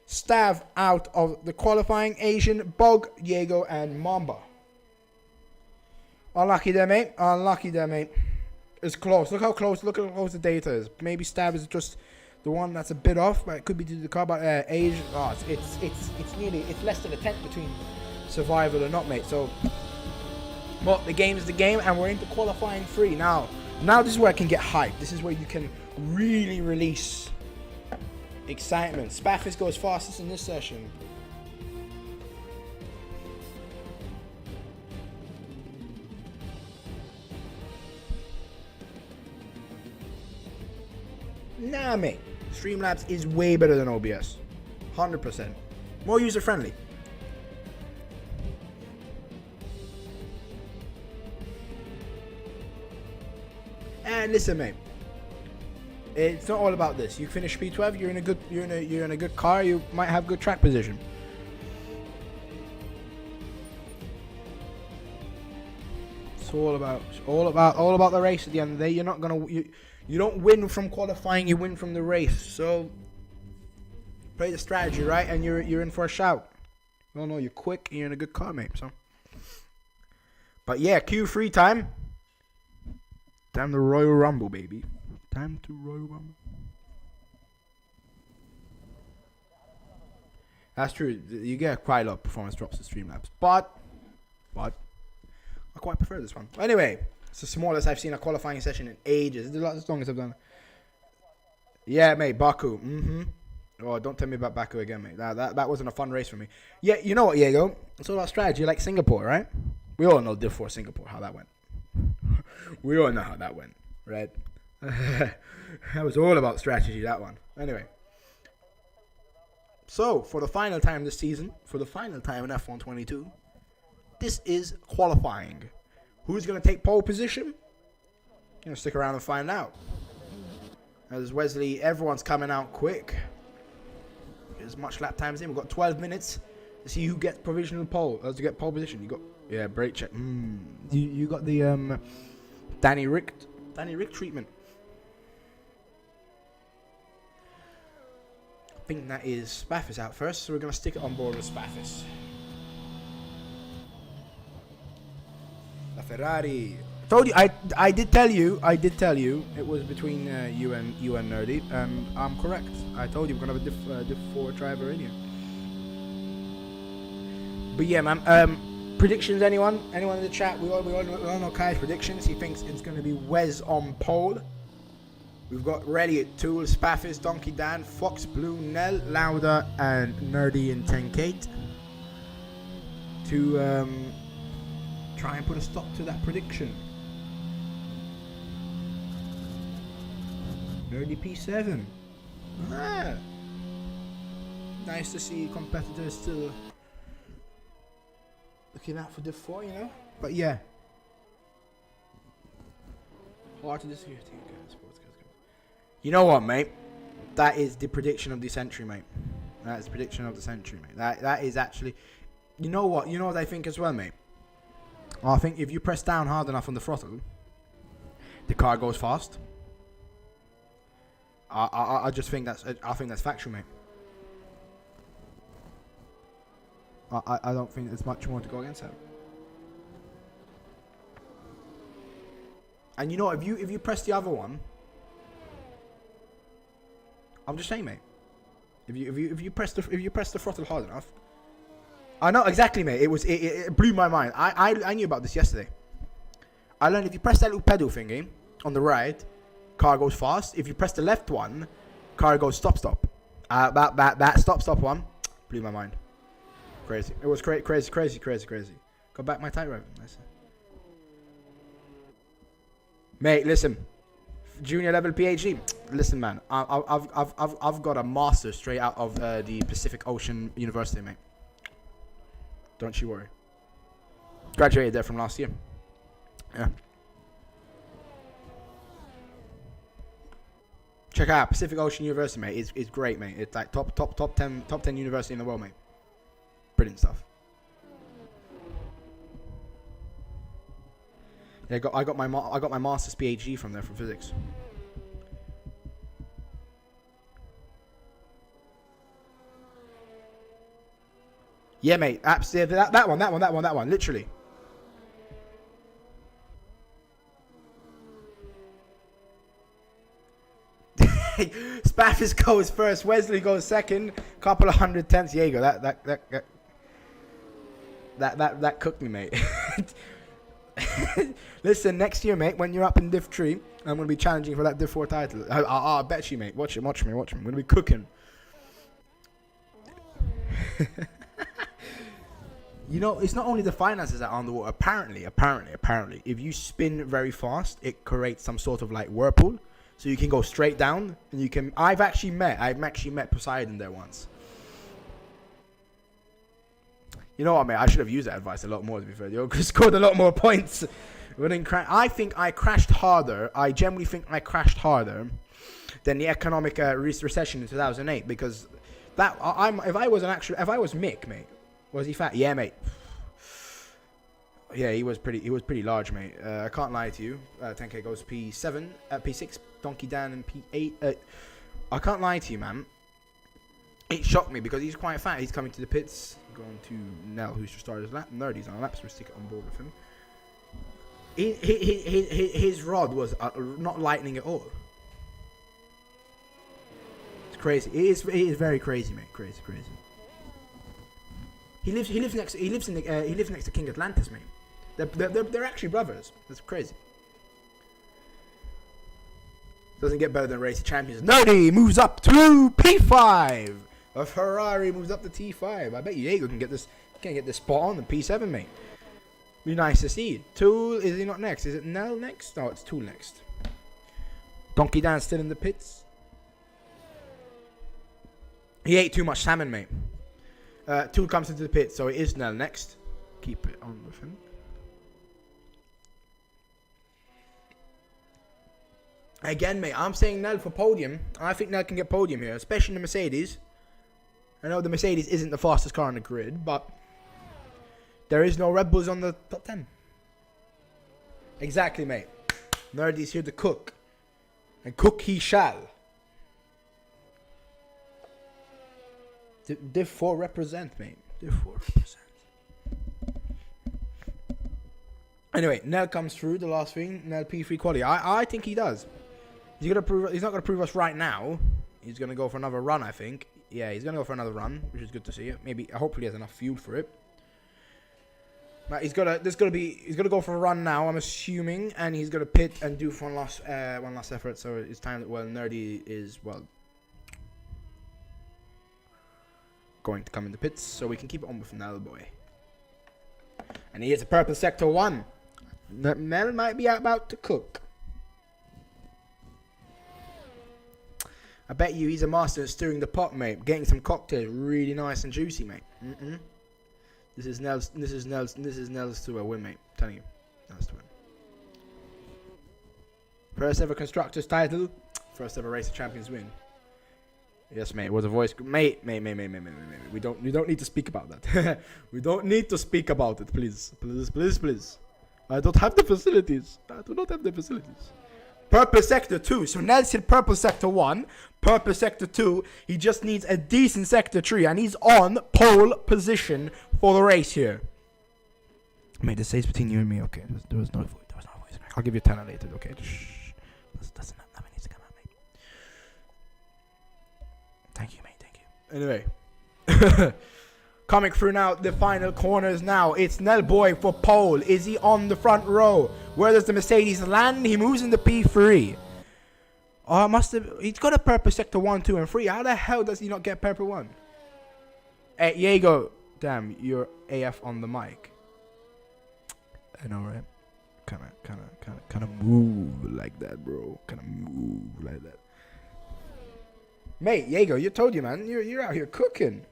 Stav out of the qualifying, Asian, Bog, Diego, and Mamba. Unlucky there, mate. Unlucky there, mate. It's close. Look how close the data is. Maybe Stav is just the one that's a bit off, but it could be due to the car. But Asian, it's less than a tenth between survival or not, mate. So, well, the game is the game, and we're into qualifying 3 now. Now this is where I can get hyped. This is where you can really release excitement. Spaffis goes fastest in this session. Nah, mate. Streamlabs is way better than OBS. 100%. More user friendly. And listen, mate. It's not all about this. You finish P12, you're in a good car, you might have good track position. It's all about the race at the end of the day. You're not gonna you don't win from qualifying, you win from the race. So play the strategy, right? And you're in for a shout. Oh no, you're quick and you're in a good car, mate. So but yeah, Q3 time. Time to Royal Rumble, baby. Time to Royal Rumble. That's true. You get quite a lot of performance drops in Streamlabs. But I quite prefer this one. Anyway, it's the smallest I've seen a qualifying session in ages. It's the longest I've done. Yeah, mate, Baku. Oh, don't tell me about Baku again, mate. That wasn't a fun race for me. Yeah, you know what, Diego? It's all about strategy, like Singapore, right? We all know before Singapore how that went. We all know how that went, right? That was all about strategy, that one. Anyway. So, for the final time this season, for the final time in F1 22, this is qualifying. Who's going to take pole position? Going to stick around and find out. As Wesley, everyone's coming out quick. As much lap times in. We've got 12 minutes to see who gets provisional pole. To get pole position. You got, yeah, brake check. You got the Danny Rick treatment. I think that is Spaffis out first, so we're going to stick it on board with Spaffis. Ferrari. Told you. I did tell you. It was between you and Nerdy. I'm correct. I told you we're gonna have a diff 4 driver in here. But yeah, man. Predictions? Anyone? Anyone in the chat? We all know Kai's predictions. He thinks it's gonna be Wes on pole. We've got Ready at Tool, Spaffis, Donkey Dan, Fox, Blue, Nell, Lauda, and Nerdy in 10K to try and put a stop to that prediction. Nerdy P7. Nice to see competitors still looking out for Div 4, you know? But yeah. Hard to disagree with you guys. You know what, mate? That is the prediction of the century, mate. That is the prediction of the century, mate. That is actually... You know what? You know what I think as well, mate? I think if you press down hard enough on the throttle, the car goes fast. I just think that's... I think that's factual, mate. I don't think there's much more to go against that. And you know, if you press the other one... I'm just saying, mate. If you press the throttle hard enough, I know exactly, mate. It blew my mind. I knew about this yesterday. I learned if you press that little pedal thingy on the right, car goes fast. If you press the left one, car goes stop. That stop one blew my mind. Crazy. It was crazy. Got back my tight rope. Nice. Mate, listen. Junior level PhD. Listen, man. I've got a master straight out of the Pacific Ocean University, mate. Don't you worry. Graduated there from last year. Yeah. Check out Pacific Ocean University, mate. It's great, mate. It's like top 10 university in the world, mate. Brilliant stuff. Yeah, I got my master's PhD from there, from physics. Yeah, mate. Absolutely. That one. Literally. Spaffis goes first. Wesley goes second. Couple of 110ths. Yeah, you go. That cooked me, mate. Listen, next year, mate, when you're up in Div 3, I'm going to be challenging for that Div 4 title. I bet you, mate. Watch me. I'm going to be cooking. You know, it's not only the finances that are on the water. Apparently, if you spin very fast, it creates some sort of like whirlpool. So you can go straight down, and you can... I've actually met Poseidon there once. You know what, mate? I should have used that advice a lot more, to be fair. You scored a lot more points. I think I crashed harder. I generally think I crashed harder than the economic recession in 2008, because that if I was Mick, mate, was he fat? Yeah, mate. Yeah, he was pretty large, mate. I can't lie to you. 10K goes P7, P6, Donkey Dan, and P8. I can't lie to you, man. It shocked me because he's quite fat. He's coming to the pits. Going to Nell, who's just started his lap. Nerdy's on laps. We'll stick it on board with him. His rod was not lightning at all. It's crazy. It is very crazy, mate. Crazy. He lives next to King Atlantis, mate. They're actually brothers. That's crazy. Doesn't get better than Race of Champions. Nerdy moves up to P5. A Ferrari moves up to T5. I bet Diego can get this spot on the P7, mate. Be nice to see. Tool, is he not next? Is it Nell next? No, it's Tool next. Donkey Dan still in the pits. He ate too much salmon, mate. Tool comes into the pit, so it is Nell next. Keep it on with him. Again, mate, I'm saying Nell for podium. I think Nell can get podium here, especially in the Mercedes. I know the Mercedes isn't the fastest car on the grid, but there is no Red Bulls on the top 10. Exactly, mate. Nerdy's here to cook. And cook he shall. Div 4 represent, mate. Div 4 represent. Anyway, Nell comes through the last thing. Nell P3 quality. I think he does. He's not gonna prove us right now. He's gonna go for another run, I think. Yeah, he's gonna go for another run, which is good to see. Maybe, hopefully, he has enough fuel for it. But he's gonna go for a run now, I'm assuming, and he's gonna pit and do one last effort. So it's time that Nerdy is going to come in the pits, so we can keep it on with Nell boy. And he is a purple sector 1. Nell might be about to cook. I bet you he's a master at stirring the pot, mate. Getting some cocktails really nice and juicy, mate. This is Nell's to a win, mate. I'm telling you. Nell's to win. First ever Constructors title. First ever Race of Champions win. Yes, mate. It was a voice. Mate. We don't need to speak about that. We don't need to speak about it, please. Please. I don't have the facilities. I do not have the facilities. Purple sector 2. So Nell's hit purple sector 1. Purple sector 2. He just needs a decent sector 3. And he's on pole position for the race here. Mate, this stays between you and me. Okay, there was no voice. I'll give you a 10 later. Okay, shh. Nothing needs to come out, mate. Thank you, mate. Thank you. Anyway. Coming through now, the final corners now. It's Nell boy for pole. Is he on the front row? Where does the Mercedes land? He moves in the P3. Oh, he's got a purple sector 1, 2, and 3. How the hell does he not get purple 1? Hey, Diego. Damn, you're AF on the mic. I know, right? Kind of move like that, bro. Kind of move like that. Mate, Diego, you told you, man. You're out here cooking.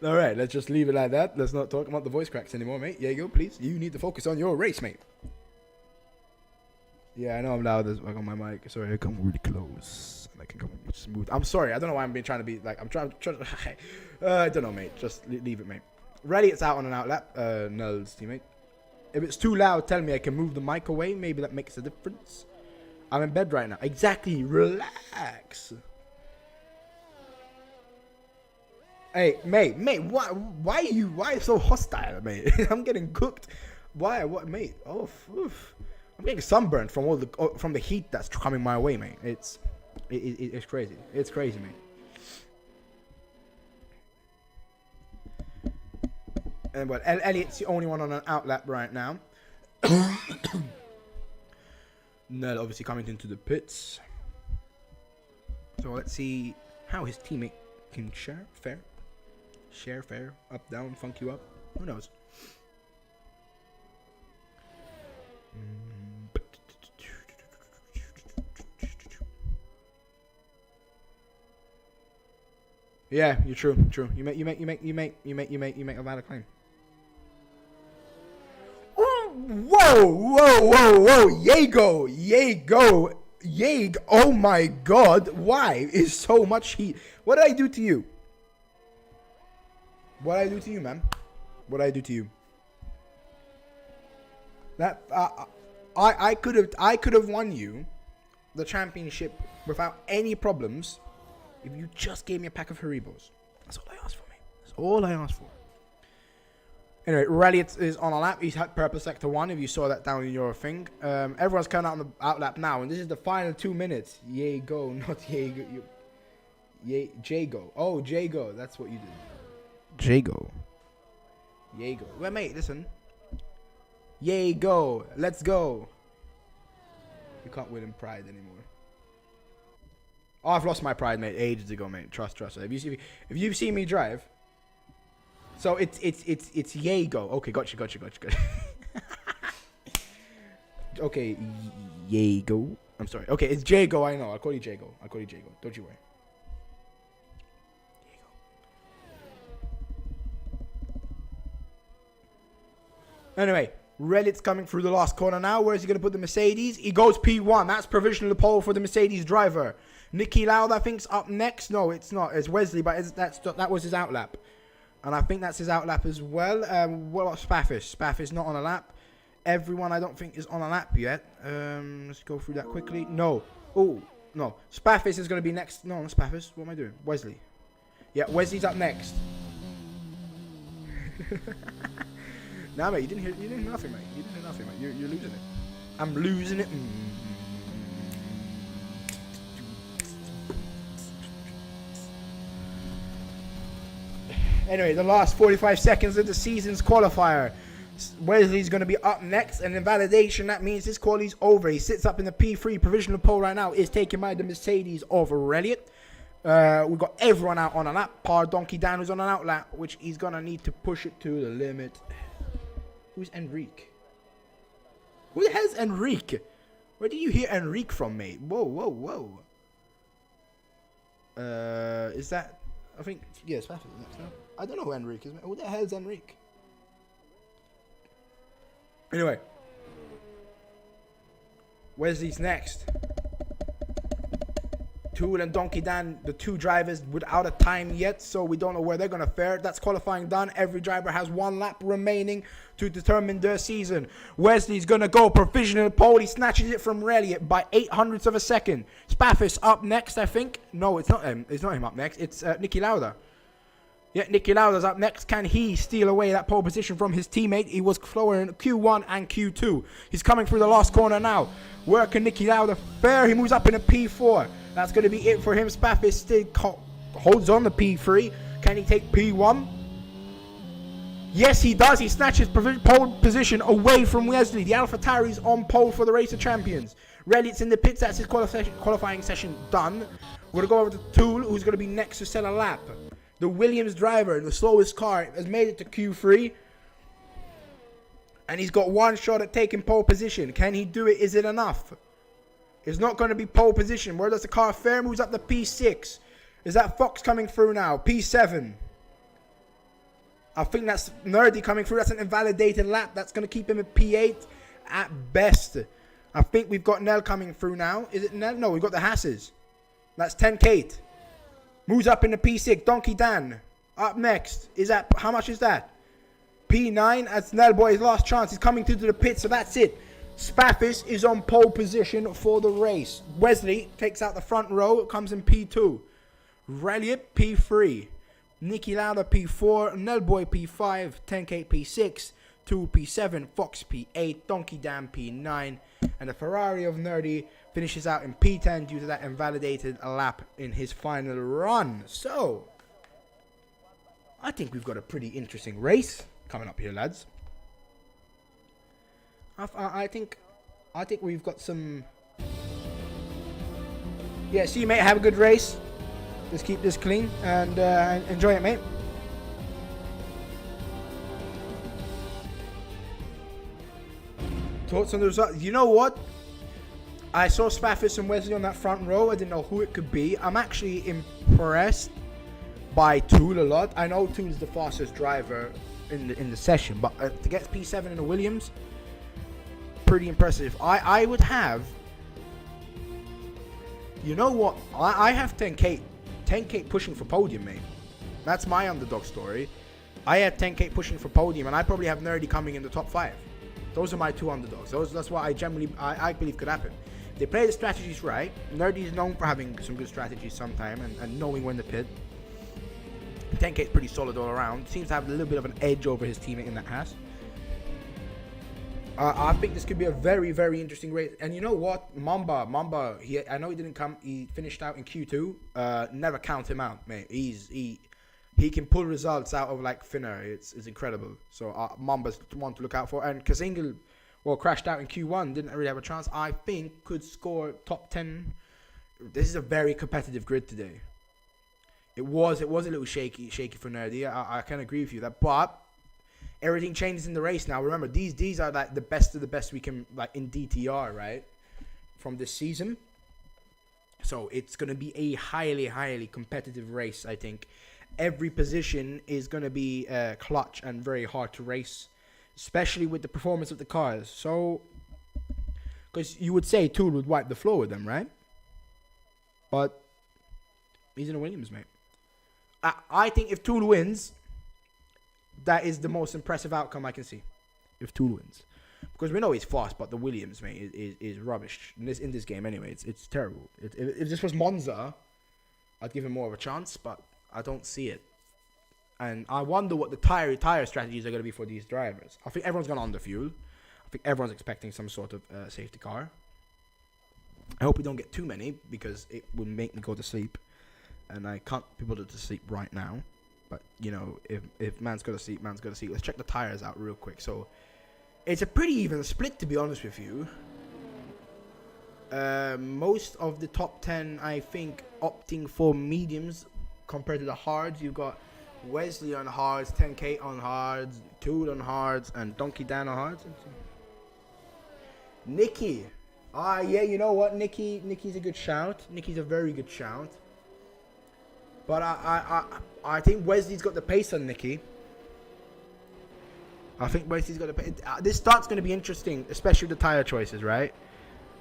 Alright, let's just leave it like that. Let's not talk about the voice cracks anymore, mate. Diego, please. You need to focus on your race, mate. Yeah, I know I'm loud as on my mic. Sorry, I come really close. And I can come smooth. I'm sorry. I don't know why I'm being trying to be like. I'm trying. I don't know, mate. Just leave it, mate. Ready? It's out on an outlap. Nell's teammate. If it's too loud, tell me. I can move the mic away. Maybe that makes a difference. I'm in bed right now. Exactly. Relax. Hey, mate, why are you so hostile, mate? I'm getting cooked. Why? What, mate? Oh, oof. I'm getting sunburned from the heat that's coming my way, mate. It's crazy. It's crazy, mate. And well, Elliot's the only one on an outlap right now. Nell obviously coming into the pits. So let's see how his teammate can share fair, up, down, funk you up. Who knows? Yeah, you're true. You make a valid claim. Whoa! Yeg! Oh my God! Why is so much heat? What did I do to you? What did I do to you, man? What did I do to you? That I could have won you the championship without any problems if you just gave me a pack of Haribos. That's all I asked for, mate. That's all I asked for. Anyway, Rally is on a lap. He's had purple sector 1. If you saw that down in your thing, everyone's coming out on the outlap now, and this is the final 2 minutes. Yay go, not yay go. Yay Jago. Oh, Jago. That's what you did. Jago. Yago. Well, mate, listen. Yay go. Let's go. You can't win in pride anymore. Oh, I've lost my pride, mate, ages ago, mate. Trust. If you've seen me drive, so it's Yago. Okay, gotcha. Okay, Yago. I'm sorry. Okay, it's Jago. I know. I'll call you Jago. Don't you worry. Anyway, Reddit's coming through the last corner now. Where is he going to put the Mercedes? He goes P1. That's provisional pole for the Mercedes driver. Nicky Loud, I think, is up next. No, it's not. It's Wesley, but that was his outlap. And I think that's his outlap as well. What about Spaffis? Spaffis not on a lap. Everyone, I don't think, is on a lap yet. Let's go through that quickly. No. Oh, no. Spaffis is going to be next. No, not Spaffis. What am I doing? Wesley. Yeah, Wesley's up next. Nah, mate, you didn't hear nothing, mate. You didn't hear nothing, mate. You're losing it. I'm losing it. Anyway, the last 45 seconds of the season's qualifier. Wesley's going to be up next, and in validation, that means his quality's over. He sits up in the P3 provisional pole right now, is taken by the Mercedes of Elliott. We've got everyone out on a lap. Donkey Dan who's on an out lap, which he's going to need to push it to the limit. Who's Enrique? Who the hell's Enrique? Where did you hear Enrique from, mate? Whoa. Is that... I think... Yeah, it's next now. I don't know who Enrique is, mate. Who the hell's Enrique? Anyway. Wesley's next. Tool and Donkey Dan, the two drivers without a time yet, so we don't know where they're going to fare. That's qualifying done. Every driver has one lap remaining to determine their season. Wesley's going to go provisional pole. He snatches it from Elliott by 0.08 of a second. Spaffis up next, I think. No, it's not him. It's not him up next. It's Niki Lauda. Yeah, Niki Lauda's up next. Can he steal away that pole position from his teammate? He was slower in Q1 and Q2. He's coming through the last corner now. Where can Niki Lauda fare? He moves up in a P4. That's going to be it for him. Spaffis still holds on the P3. Can he take P1? Yes, he does. He snatches pole position away from Wesley. The AlphaTauri's on pole for the Race of Champions. Elliott's in the pits. That's his qualifying session done. We're going to go over to Tool, who's going to be next to sell a lap. The Williams driver, the slowest car, has made it to Q3. And he's got one shot at taking pole position. Can he do it? Is it enough? It's not going to be pole position. Where does the car fare? Moves up to P6. Is that Fox coming through now? P7. I think that's Nerdy coming through. That's an invalidated lap. That's going to keep him at P8 at best. I think we've got Nell coming through now. Is it Nell? No, we've got the Hasses. That's 10 Kate. Moves up in the P6. Donkey Dan. Up next. Is that... How much is that? P9. That's Nell Boy's last chance. He's coming through to the pit. So that's it. Spaffis is on pole position for the race. Wesley takes out the front row. It comes in P2. Elliott P3. Niki Lauda P4. Nell Boy P5. 10K P6. 2 P7. Fox P8. Donkey Dan P9. And the Ferrari of Nerdy finishes out in P10 due to that invalidated lap in his final run. So, I think we've got a pretty interesting race coming up here, lads. I think we've got some... Yeah, see you, mate. Have a good race. Just keep this clean and enjoy it, mate. Thoughts on the result? You know what? I saw Spaffis and Wesley on that front row. I didn't know who it could be. I'm actually impressed by Tool a lot. I know Tool's the fastest driver in the session, but to get P7 in the Williams, pretty impressive. I would have... You know what? I have 10K pushing for podium, mate. That's my underdog story. I had 10K pushing for podium, and I probably have Nerdy coming in the top 5. Those are my two underdogs. That's what I believe could happen. They play the strategies right. Nerdy is known for having some good strategies sometime and knowing when to pit. 10K is pretty solid all around. Seems to have a little bit of an edge over his teammate in that Haas. I think this could be a very, very interesting race. And you know what? Mamba, I know he didn't come. He finished out in Q2. Never count him out, mate. He can pull results out of like thinner. It's incredible. So Mamba's one to look out for. And Kazingel, crashed out in Q1. Didn't really have a chance. I think could score top 10. This is a very competitive grid today. It was a little shaky for Nerdy. I can agree with you that, but everything changes in the race now. Remember, these are like the best of the best we can like in DTR, right? From this season. So it's gonna be a highly, highly competitive race, I think. Every position is gonna be clutch and very hard to race, especially with the performance of the cars. So, because you would say Tool would wipe the floor with them, right? But he's in a Williams, mate. I think if Tool wins, that is the most impressive outcome I can see. If Tool wins, because we know he's fast, but the Williams, mate, is rubbish in this game anyway. It's terrible. If this was Monza, I'd give him more of a chance, but I don't see it. And I wonder what the tire strategies are going to be for these drivers. I think everyone's going to under fuel. I think everyone's expecting some sort of safety car. I hope we don't get too many because it will make me go to sleep. And I can't people to sleep right now. But, you know, if man's got to sleep, man's got to sleep. Let's check the tires out real quick. So, it's a pretty even split, to be honest with you. Most of the top 10, I think, opting for mediums compared to the hards. You've got Wesley on hards, 10K on hards, Tool on hards, and Donkey Dan on hards. Nicky. Yeah, you know what? Nicky's a good shout. Nicky's a very good shout. But I think Wesley's got the pace on Nicky. I think Wesley's got the pace. This start's going to be interesting, especially with the tyre choices, right?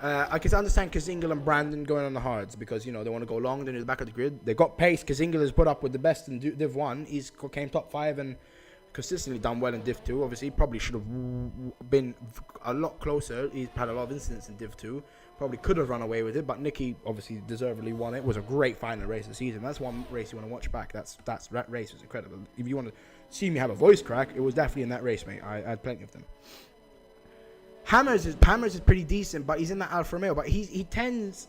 I can understand Kazingal and Brandon going on the hards because, you know, they want to go long, they're in the back of the grid. They got pace. Kazingal has put up with the best in Div 1. He's came top 5 and consistently done well in Div 2. Obviously, he probably should have been a lot closer. He's had a lot of incidents in Div 2. Probably could have run away with it, but Nicky obviously deservedly won it. It was a great final race of the season. That's one race you want to watch back. That race was incredible. If you want to see me have a voice crack, it was definitely in that race, mate. I had plenty of them. Hammers is pretty decent, but he's in that Alfa Romeo. But he tends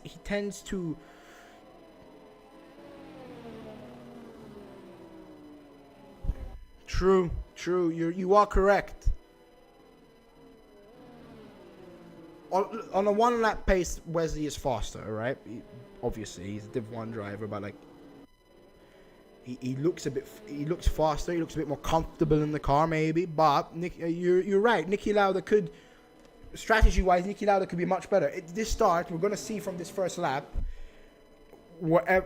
to. True. You are correct. On a one lap pace, Wesley is faster, right? Obviously, he's a Div 1 driver, but like he looks faster. He looks a bit more comfortable in the car, maybe. But you're right. Nicky Lauda could. Strategy-wise, Nicky Lauda could be much better. This start, we're going to see from this first lap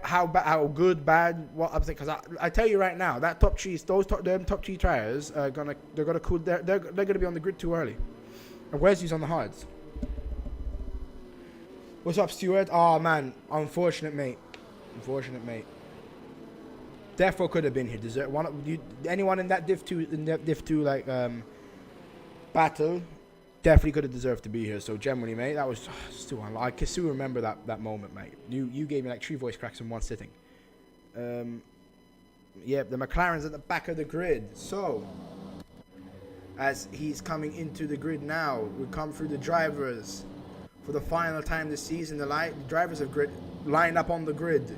how good, bad, what I'm saying. Because I tell you right now, that top cheese, them top cheese tires are gonna cool. They're gonna be on the grid too early. And Wesley's on the hards. What's up, Stuart? Oh man, unfortunate mate. Defo could have been here. Anyone in that Div 2 like battle? Definitely could have deserved to be here. So generally, mate, that was still unlucky. I can still remember that moment, mate. You gave me like 3 voice cracks in one sitting. Yeah, the McLaren's at the back of the grid. So as he's coming into the grid now, we come through the drivers for the final time this season. The drivers have lined up on the grid.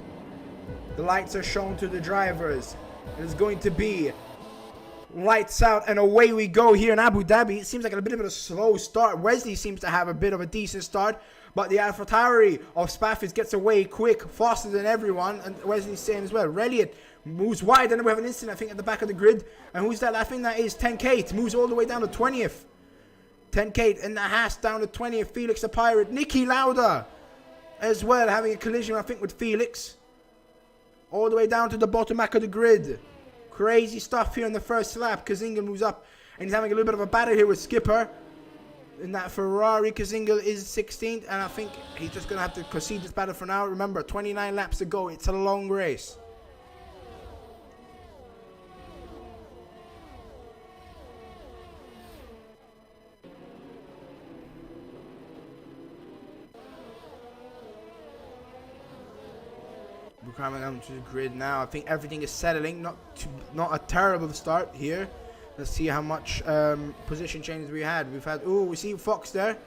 The lights are shown to the drivers. It is going to be lights out and away we go here in Abu Dhabi. It seems like a bit of a slow start. Wesley seems to have a bit of a decent start, but the AlphaTauri of Spaffis gets away quick, faster than everyone, and Wesley's saying as well. Reliot moves wide, and then we have an incident, I think, at the back of the grid. And who's that? I think that is 10K. Moves all the way down to 20th. 10K in the Haas down to 20th. Felix the Pirate. Nicky Lauda as well, having a collision, I think, with Felix. All the way down to the bottom back of the grid. Crazy stuff here in the first lap. Kazingal moves up and he's having a little bit of a battle here with Skipper in that Ferrari. Kazingal is 16th and I think he's just going to have to concede this battle for now. Remember, 29 laps to go. It's a long race. We're coming onto the grid now. I think everything is settling. Not a terrible start here. Let's see how much position changes we had. We see Fox there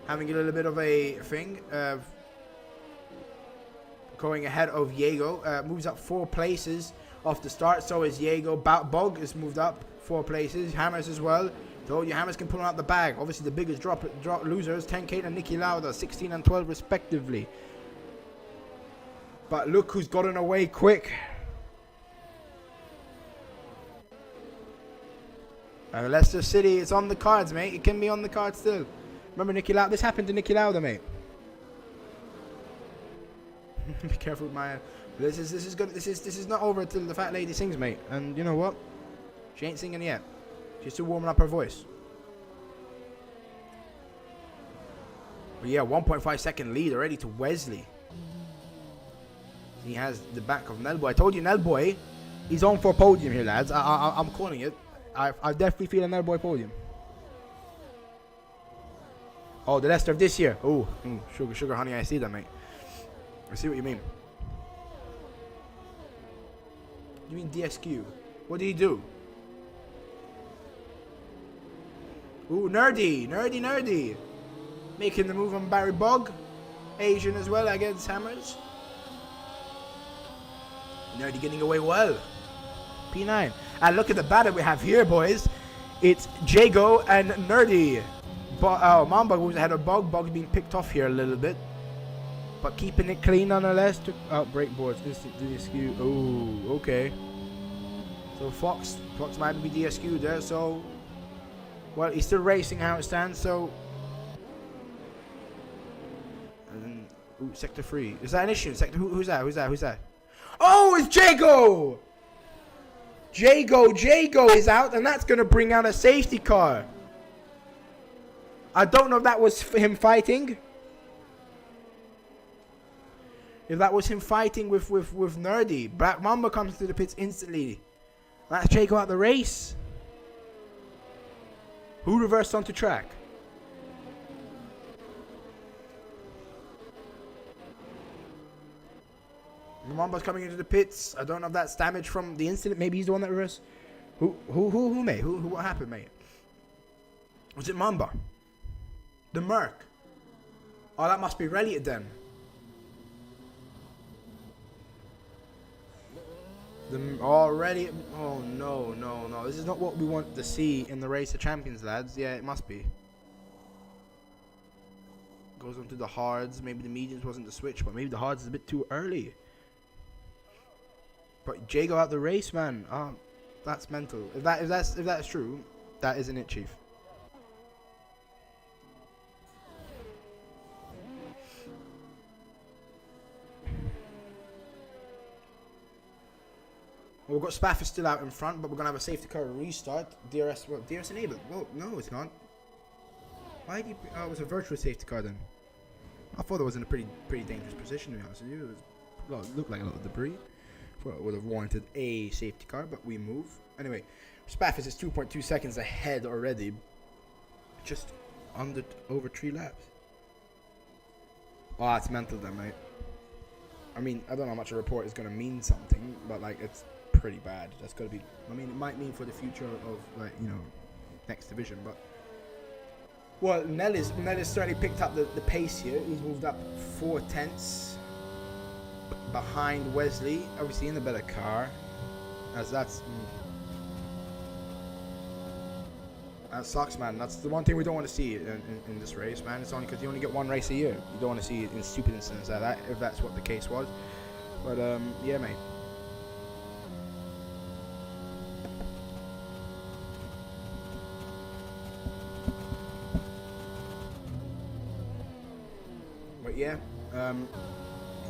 having a little bit of a thing. Going ahead of Diego. Moves up 4 places off the start. So is Diego. Bog is moved up 4 places. Hammers as well. Told you Hammers can pull out the bag. Obviously the biggest drop losers, 10K and Nicky Lauda, 16 and 12 respectively. But look who's gotten away quick. Leicester City, it's on the cards, mate. It can be on the cards still. Remember Nicky Lauda? This happened to Nicky Lauda, mate. Be careful with my. This is not over until the fat lady sings, mate. And you know what? She ain't singing yet. She's still warming up her voice. But yeah, 1.5 second lead already to Wesley. He has the back of Nelboy. I told you Nelboy, he's on for a podium here, lads. I'm calling it. I definitely feel a Nelboy podium. Oh, the Leicester of this year. Oh, sugar, honey, I see that, mate. I see what you mean. You mean DSQ? What did he do? Ooh, nerdy. Making the move on Barry Bog. Asian as well against Hammers. Nerdy getting away well. P9. And look at the battle we have here, boys. It's Jago and Nerdy. Mamba goes ahead of Bog. Bog's being picked off here a little bit. But keeping it clean nonetheless. Breakboards. Instant DSQ. Oh, okay. So Fox might be DSQ there, so... Well, he's still racing how it stands, so... And then... Ooh, sector 3. Is that an issue? Sector... Who's that? Oh, it's Jago! Jago is out, and that's going to bring out a safety car. I don't know if that was him fighting. If that was him fighting with Nerdy. Black Mamba comes to the pits instantly. That's Jago out the race. Who reversed onto track? Mamba's coming into the pits. I don't know if that's damage from the incident. Maybe he's the one that reversed. Who, mate? What happened, mate? Was it Mamba? The Merc? Oh, that must be related then. Already. Oh no. This is not what we want to see in the Race of Champions, lads. Yeah, it must be. Goes on to the hards. Maybe the mediums wasn't the switch, but maybe the hards is a bit too early. But Jago out the race, man. That's mental. If that's true, that isn't it, Chief. Well, we've got Spafford still out in front, but we're going to have a safety car restart. DRS enabled. Well, no, it's not. Why did you... Oh, it was a virtual safety car then. I thought it was in a pretty dangerous position, to be honest with you. It looked like a lot of debris. Thought it would have warranted a safety car, but we move. Anyway, Spafford is 2.2 seconds ahead already. Just over 3 laps. Oh, it's mental then, mate. I mean, I don't know how much a report is going to mean something, but, like, it's pretty bad. That's got to be... I mean, it might mean for the future of, like, you know, next division, but... Well, Nellis certainly picked up the pace here. He's moved up 4 tenths behind Wesley. Obviously in the better car. As that sucks, man. That's the one thing we don't want to see in this race, man. It's only because you only get one race a year. You don't want to see it in stupid incidents like that, if that's what the case was. But, yeah, mate. But, yeah.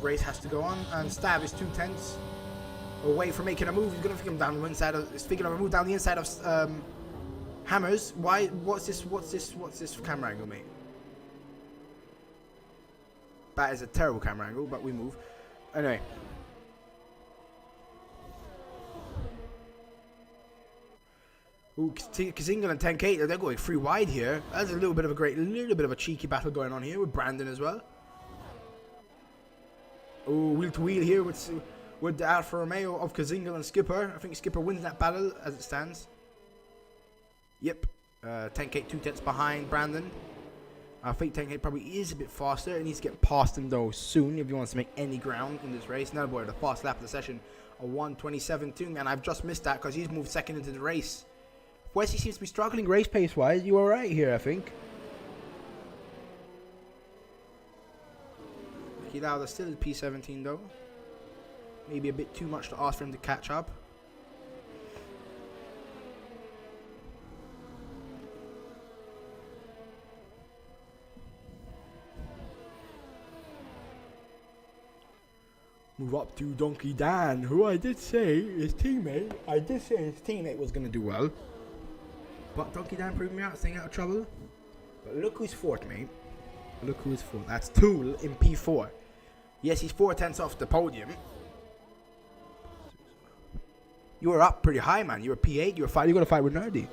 Race has to go on. And Stab is 2 tenths away from making a move. He's going to come down the inside of... He's thinking of a move down the inside of... Hammers, why? What's this camera angle, mate? That is a terrible camera angle, but we move. Anyway. Ooh, Kazinga and 10K, they're going 3 wide here. That's a little bit of a cheeky battle going on here with Brandon as well. Ooh, wheel to wheel here with the Alfa Romeo of Kazinga and Skipper. I think Skipper wins that battle as it stands. Yep, 10K 2 tenths behind Brandon. I think 10K probably is a bit faster. He needs to get past him though soon if he wants to make any ground in this race. Now, boy, the fast lap of the session, a 1:27.2, and I've just missed that because he's moved second into the race. Wesley seems to be struggling race pace wise. You all right here, I think. Ricky Lauda still at P17 though. Maybe a bit too much to ask for him to catch up. Move up to Donkey Dan, who I did say his teammate. Was going to do well. But Donkey Dan proved me out, staying out of trouble. But look who's fourth, mate. Look who's fourth. That's Tool in P4. Yes, he's 4 tenths off the podium. You were up pretty high, man. You were P8, you were 5. You got to fight with Nerdy.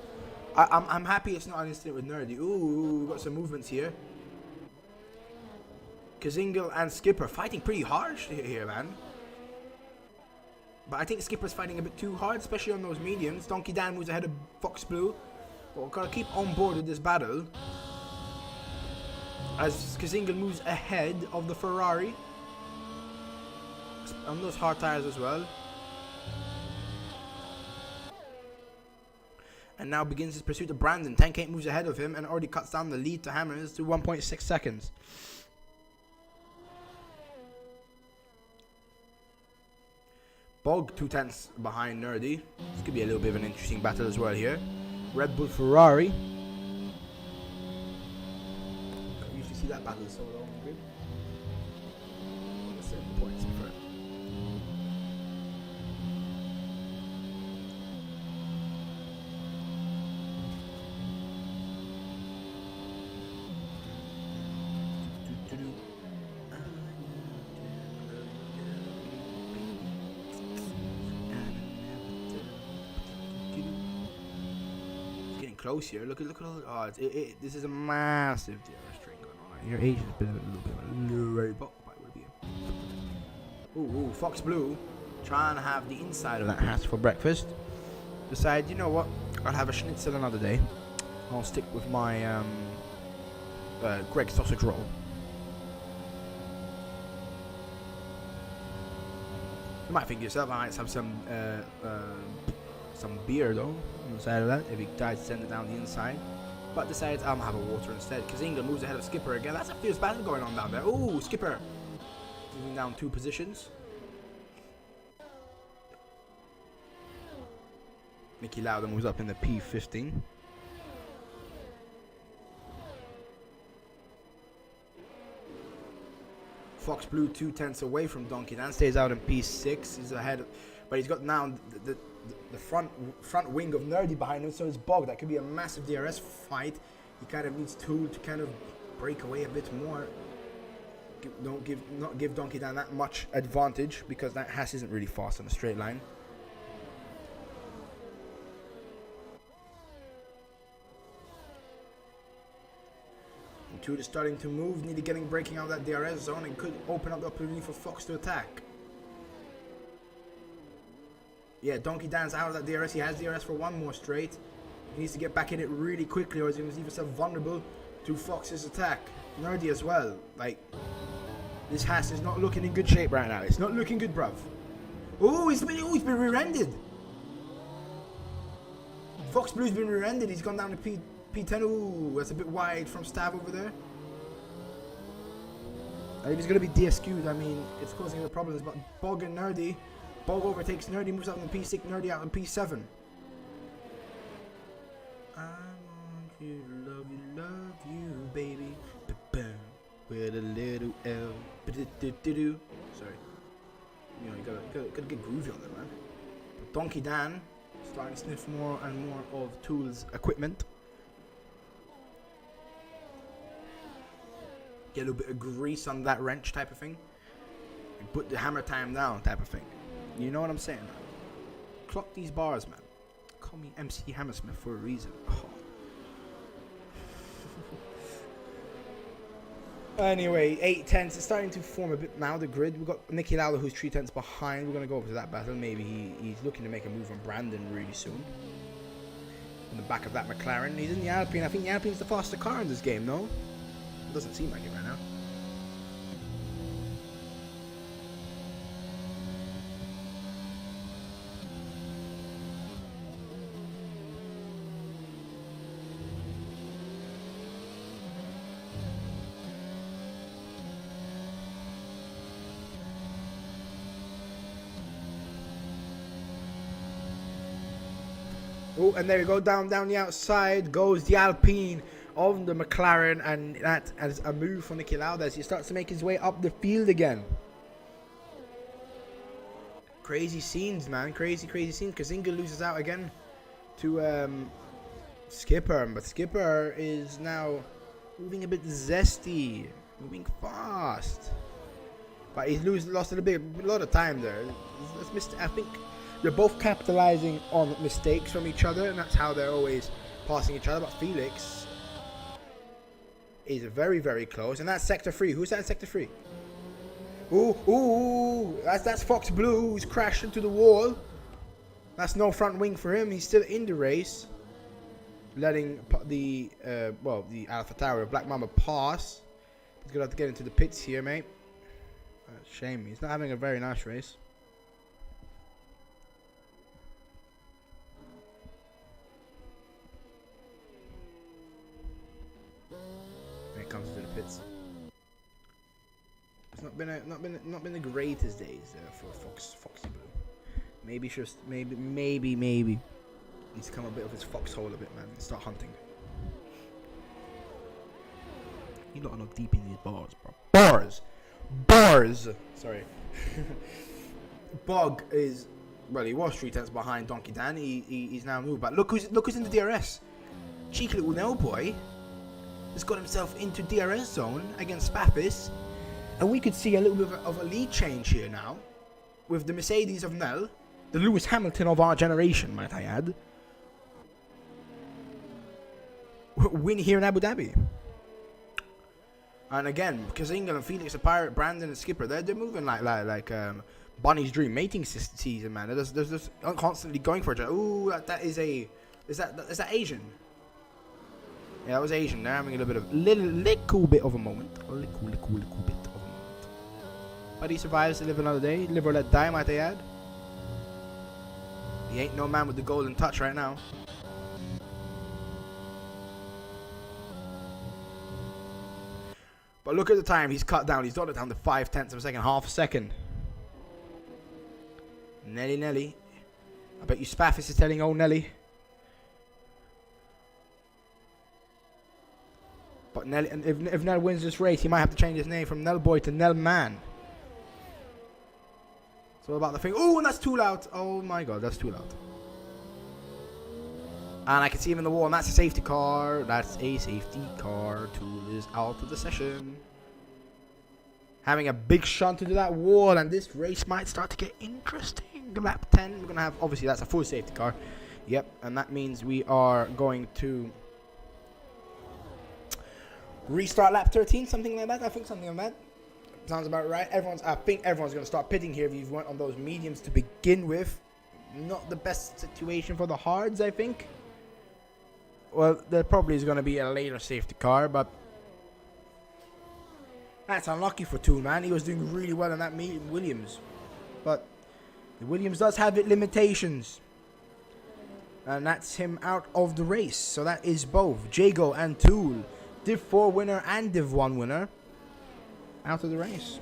I'm happy it's not an incident with Nerdy. Ooh, we got some movements here. Kazingal and Skipper fighting pretty harsh here, man. But I think Skipper's fighting a bit too hard, especially on those mediums. Donkey Dan moves ahead of Fox Blue. But we've got to keep on board with this battle. As Kazinga moves ahead of the Ferrari. On those hard tires as well. And now begins his pursuit of Brandon. 10K moves ahead of him and already cuts down the lead to Hammers to 1.6 seconds. Bog 2/10 behind Nerdy. This could be a little bit of an interesting battle as well here. Red Bull Ferrari. I usually see that battle so long. Points for it. Close here. Look at all. Oh, this is a massive DRS train going on. Your age has been a little bit of a Ooh, Fox Blue trying to have the inside of that hat for breakfast. Decide, you know what? I'll have a schnitzel another day. I'll stick with my Greg sausage roll. You might think to yourself, I might have some beer though on the side of that if he decides to send it down the inside, but decides I'm gonna have a water instead. Kazinga moves ahead of Skipper again. That's a fierce battle going on down there. Ooh, Skipper moving down 2 positions. Nicky Lauda moves up in the P15. Fox Blue 2/10 away from Donkey Dan, stays out in P6. He's ahead, but he's got now the front wing of Nerdy behind him, so it's Bog. That could be a massive DRS fight. He kind of needs Tool to kind of break away a bit more. Not give Donkey Dan that much advantage, because that Haas isn't really fast on a straight line. And Tool is starting to move, nearly breaking out that DRS zone, and could open up the opportunity for Fox to attack. Yeah, Donkey Dan's out of that DRS. He has DRS for 1 more straight. He needs to get back in it really quickly, or he's going to leave himself vulnerable to Fox's attack. Nerdy as well. Like, this Haas is not looking in good shape right now. It's not looking good, bruv. Oh, he's been rear-ended. Fox Blue's been rear-ended. He's gone down to P10. Ooh, that's a bit wide from Stav over there. If he's going to be DSQ'd, I mean, it's causing other problems. But Bog and Nerdy. Bog overtakes Nerdy, moves up in P6, Nerdy out in P7. I want you to love you, baby. With a little L. Sorry. You know, you gotta get groovy on that, man. But Donkey Dan starting to sniff more and more of Tool's equipment. Get a little bit of grease on that wrench type of thing. And put the hammer time down type of thing. You know what I'm saying, man? Clock these bars, man. Call me MC Hammersmith for a reason. Oh. Anyway, 8/10. It's starting to form a bit now, the grid. We've got Nicky Lauda, who's 3/10 behind. We're going to go over to that battle. Maybe he's looking to make a move on Brandon really soon. In the back of that McLaren. He's in the Alpine. I think the Alpine's the faster car in this game, no? It doesn't seem like it right now. Oh, and there we go, down the outside goes the Alpine of the McLaren, and that as a move for Nicky Lauda as he starts to make his way up the field again. Crazy scenes, man, crazy scenes. Kazinga loses out again to Skipper, but Skipper is now moving a bit zesty, moving fast. But he's lost a lot of time there. I think they're both capitalizing on mistakes from each other, and that's how they're always passing each other. But Felix is very, very close, and that's sector 3. Who's that in sector 3? Ooh, that's Fox Blue who's crashed into the wall. That's no front wing for him. He's still in the race, letting the Alpha Tower Black Mamba pass. He's gonna have to get into the pits here, mate. Shame. He's not having a very nice race. When it comes to the pits. It's not been the greatest days for Foxy Blue. Maybe needs to come a bit of his foxhole a bit, man, and start hunting. You don't look deep in these bars, bro. Bars. Sorry. Bog is he was 3 tenths behind Donkey Dan. He's now moved, but look who's in the DRS. Cheeky little Nell boy has got himself into DRS zone against Spaffis. And we could see a little bit of a lead change here now, with the Mercedes of Nell, the Lewis Hamilton of our generation, might I add, win here in Abu Dhabi. And again, because England and Felix the Pirate, Brandon and Skipper, they're moving like Bonnie's dream mating season, man. They're just constantly going for it. Ooh, is that Asian? Yeah, that was Asian. They're having a little bit of a moment, a little bit of a moment. But he survives to live another day. Live or let die, might I add. He ain't no man with the golden touch right now. But look at the time he's cut down. He's got it down to 5 tenths of a second, half a second. Nelly. I bet you Spaffis is telling old Nelly. But Nelly, and if Nell wins this race, he might have to change his name from Nell Boy to Nell Man. So about the thing. Oh, and that's too loud. Oh my god, that's too loud. And I can see him in the wall, and that's a safety car. That's a safety car. Tool is out of the session. Having a big shunt into that wall, and this race might start to get interesting. Lap 10, we're going to have, obviously that's a full safety car. Yep, and that means we are going to restart lap 13, something like that. I think something like that. Sounds about right. I think everyone's going to start pitting here if you went on those mediums to begin with. Not the best situation for the hards, I think. Well, there probably is going to be a later safety car, but that's unlucky for Tool, man. He was doing really well in that Williams. But the Williams does have its limitations. And that's him out of the race. So that is both Jago and Tool, Div 4 winner and Div 1 winner, out of the race.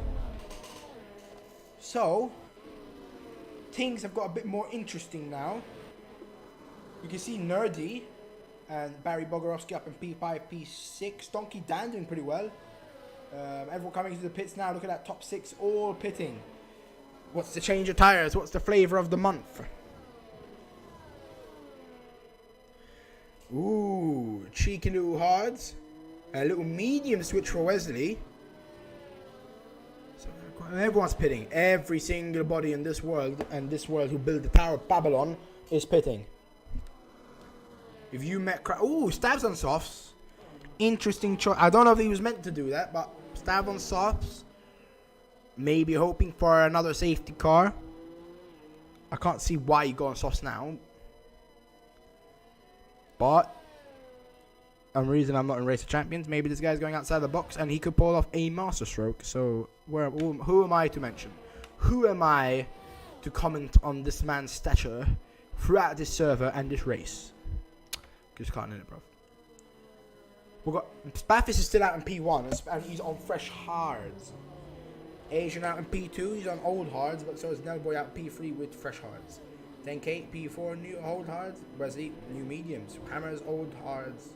So things have got a bit more interesting now. You can see Nerdy and Barry Bogorovsky up in P5, P6. Donkey Dan doing pretty well. Everyone coming into the pits now. Look at that top 6 all pitting. What's the change of tires? What's the flavor of the month? Ooh, cheeky little hards. A little medium switch for Wesley. So everyone's pitting. Every single body in this world who built the Tower of Babylon is pitting. If you met... Ooh, stabs on softs. Interesting choice. I don't know if he was meant to do that, but stab on softs. Maybe hoping for another safety car. I can't see why you go on softs now. But I'm reason I'm not in Race of Champions. Maybe this guy's going outside the box and he could pull off a master stroke. So who am I to mention? Who am I to comment on this man's stature throughout this server and this race? Just can't in it, bro. We got Spaffis is still out in P1 and he's on fresh hards. Asian out in P2, he's on old hards, but so is Nellboy out P3 with fresh hards. Then Kate P4 new old hards, Wesley new mediums, Hammers old hards,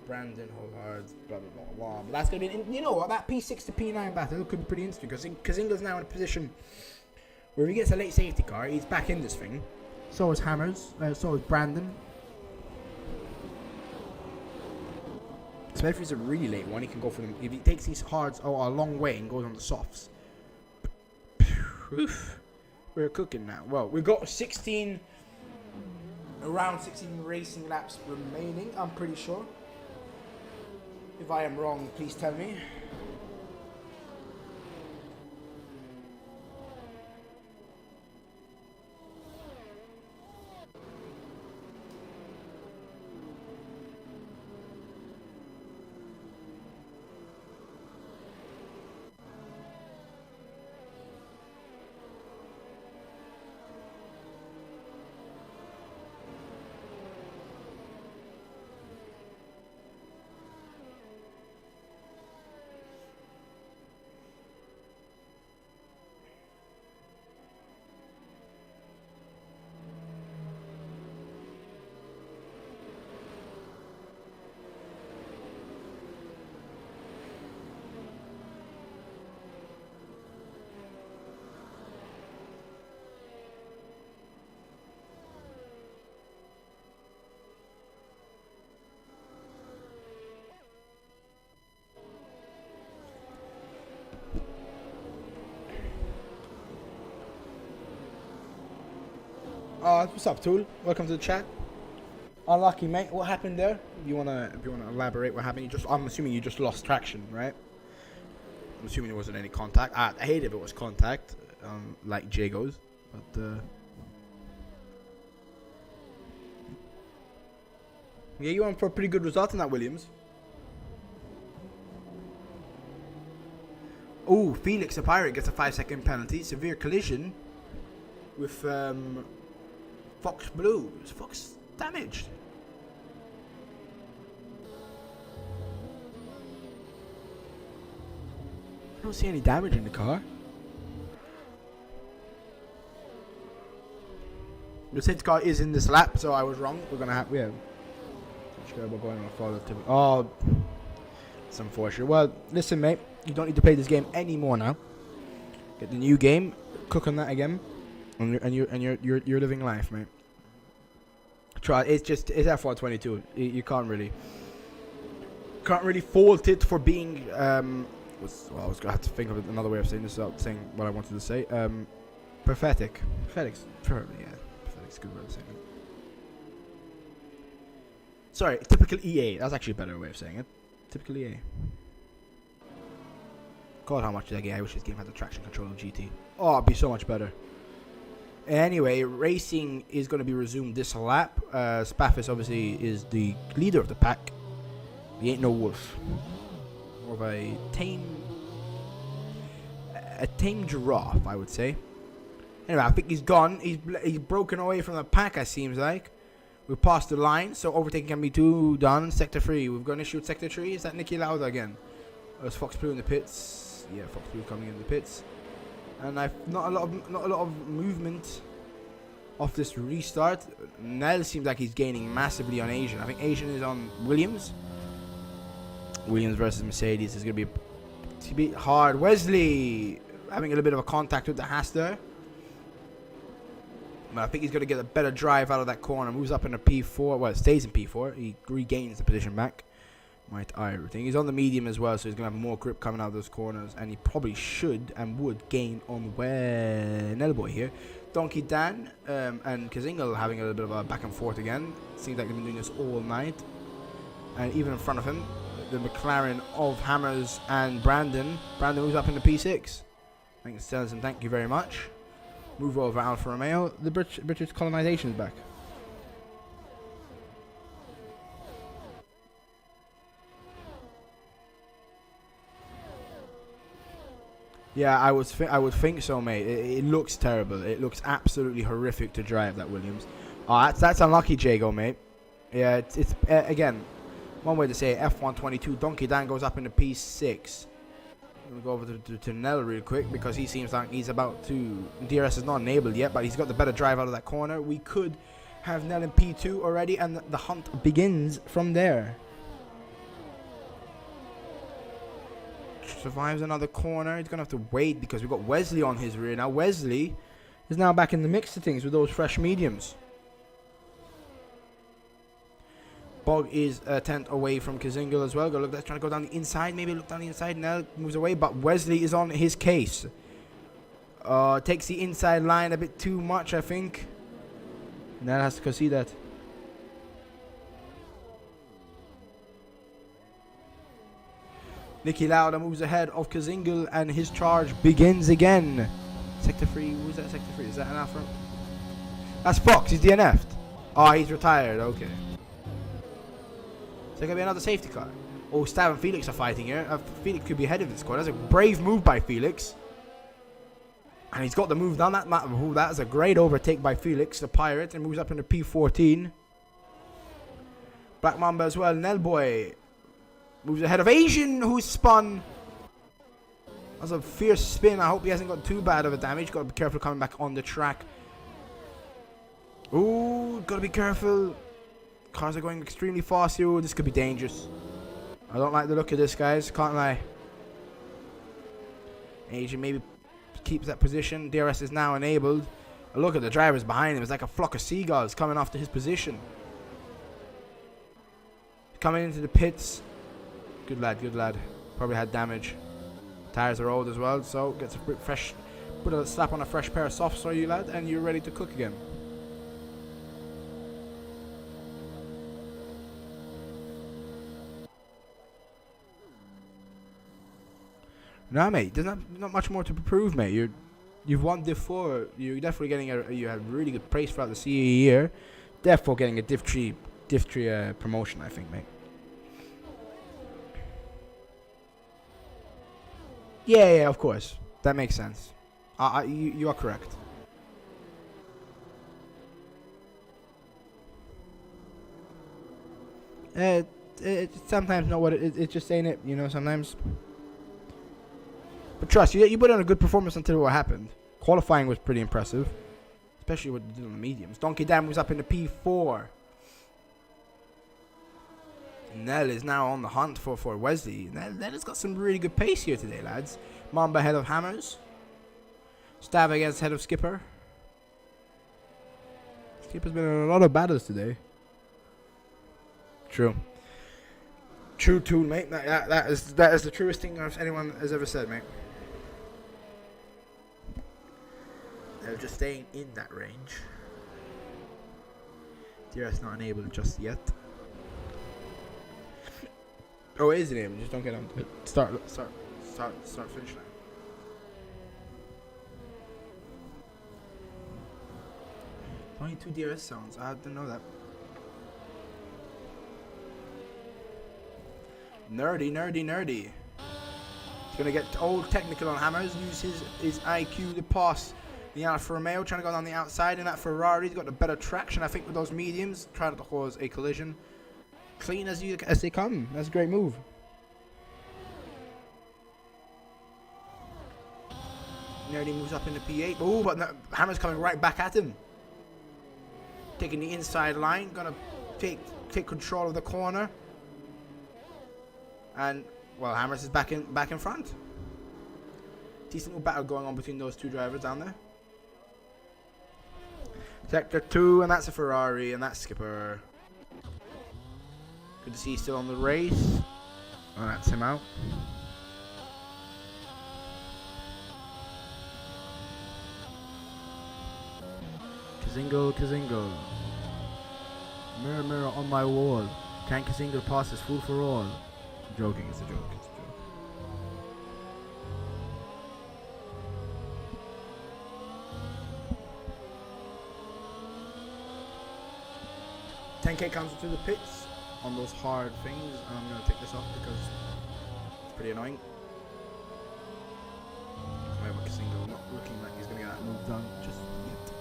Brandon old hards, blah blah blah blah. But that's gonna be, you know what, that P6 to P9 battle could be pretty interesting because Ingle's now in a position where if he gets a late safety car, he's back in this thing. So is Hammers, so is Brandon. So if he's a really late one, he can go for them. If he takes these hards a long way and goes on the softs. Oof. We're cooking now. Well, we've got around 16 racing laps remaining, I'm pretty sure. If I am wrong, please tell me. What's up, Tool? Welcome to the chat. Unlucky, mate. What happened there? If you wanna elaborate what happened? I'm assuming you just lost traction, right? I'm assuming there wasn't any contact. I hate if it was contact, like Jago's, but yeah, you went for a pretty good result in that, Williams. Oh, Felix the Pirate gets a 5-second penalty. Severe collision with Fox Blue. Is Fox damaged? I don't see any damage in the car. The safety car is in this lap, so I was wrong. We're gonna have we're going on a follow to. Oh, it's unfortunate. Well, listen, mate. You don't need to play this game anymore now. Get the new game. Cook on that again, and you're living life, mate. Try. It's F1 22. You can't really fault it for being well, I was gonna have to think of another way of saying this without saying what I wanted to say. Pathetic. Pathetic's probably, yeah. Pathetic's a good way of saying it. Sorry, typical EA. That's actually a better way of saying it. Typical EA. God, how much did I get? I wish this game had the traction control of GT. Oh, it'd be so much better. Anyway, racing is going to be resumed this lap. Spaffis obviously is the leader of the pack. He ain't no wolf. More of a tame giraffe, I would say. Anyway, I think he's gone. He's broken away from the pack, it seems like. We've passed the line, so overtaking can be done. Sector 3. We've got an issue with Sector 3. Is that Nicky Lauda again? Or is Fox Blue in the pits? Yeah, Fox Blue coming in the pits. And I've not a lot of movement off this restart. Nell seems like he's gaining massively on Asian. I think Asian is on Williams. Williams versus Mercedes is going to be hard. Wesley having a little bit of a contact with the Haas there. But I think he's going to get a better drive out of that corner. Moves up into P4. Well, it stays in P4. He regains the position back. Everything. He's on the medium as well, so he's going to have more grip coming out of those corners. And he probably should and would gain on Nellboy here. Donkey Dan and Kazingal having a little bit of a back and forth again. Seems like they've been doing this all night. And even in front of him, the McLaren of Hammers and Brandon. Brandon moves up into P6. Thanks, and thank you very much. Move over Alfa Romeo. The British colonization is back. Yeah, I would think so, mate. It looks terrible. It looks absolutely horrific to drive that Williams. Oh, that's unlucky, Jago, mate. Yeah, it's again, one way to say it, F1 22. Donkey Dan goes up into P6. We'll go over to Nell real quick because he seems like he's about to. DRS is not enabled yet, but he's got the better drive out of that corner. We could have Nell in P2 already, and the hunt begins from there. Survives another corner. He's gonna have to wait because we've got Wesley on his rear now. Wesley is now back in the mix of things with those fresh mediums. Bog is a tenth away from Kazingal as well. Trying to go down the inside. Maybe look down the inside. Nell moves away, but Wesley is on his case. Takes the inside line a bit too much, I think. Nell has to concede that. Nicky Lauda moves ahead of Kazingal and his charge begins again. Sector 3, who's that Sector 3? Is that an Alfa? That's Fox, he's DNF'd. Oh, he's retired, okay. So there could be another safety car. Oh, Stav and Felix are fighting here. Felix could be ahead of this squad. That's a brave move by Felix. And he's got the move down. That is a great overtake by Felix, the pirate, and moves up into P14. Black Mamba as well. Nellboy moves ahead of Asian, who's spun. That's a fierce spin. I hope he hasn't got too bad of a damage. Got to be careful coming back on the track. Ooh, got to be careful. Cars are going extremely fast here. Ooh, this could be dangerous. I don't like the look of this, guys. Can't lie. Asian maybe keeps that position. DRS is now enabled. A look at the drivers behind him. It's like a flock of seagulls coming after his position. Coming into the pits. Good lad, good lad. Probably had damage. Tires are old as well, so gets a fresh, put a slap on a fresh pair of softs for you, lad, and you're ready to cook again. No, mate. There's not much more to prove, mate. You've won Div 4. You're definitely getting you had really good praise throughout the CE year. Therefore, getting a Div 3 promotion, I think, mate. Yeah, of course. That makes sense. You are correct. Sometimes not what it's just saying it, sometimes. But trust, you put on a good performance until what happened. Qualifying was pretty impressive. Especially what you did on the mediums. Donkey Dan was up in the P4. Nell is now on the hunt for Wesley. Nell has got some really good pace here today, lads. Mamba ahead of Hammers. Stav against head of Skipper. Skipper's been in a lot of battles today. True, mate. That is the truest thing anyone has ever said, mate. They're just staying in that range. DRS not enabled just yet. Oh, it is enabled. Just don't get on. Start, finish line. Only 2 DRS sounds. I didn't know that. Nerdy. He's gonna get old technical on Hammers. Use his IQ to pass the Alfa Romeo, trying to go down the outside. And that Ferrari's got the better traction, I think, with those mediums. Trying to cause a collision. Clean as they come. That's a great move. Nerdy moves up in the P8. Oh, but no, Hammer's coming right back at him. Taking the inside line. Gonna take control of the corner. And well, Hammers is back in front. Decent little battle going on between those two drivers down there. Sector 2, and that's a Ferrari, and that's Skipper. Good to see he's still on the race. Oh, that's him out. Kazingo. Mirror on my wall. Can Kazingo pass his fool for all? I'm joking, it's a joke. 10k comes into the pits on those hard things, and I'm going to take this off because it's pretty annoying. However, Kazingo not looking like he's going to get that move done just yet.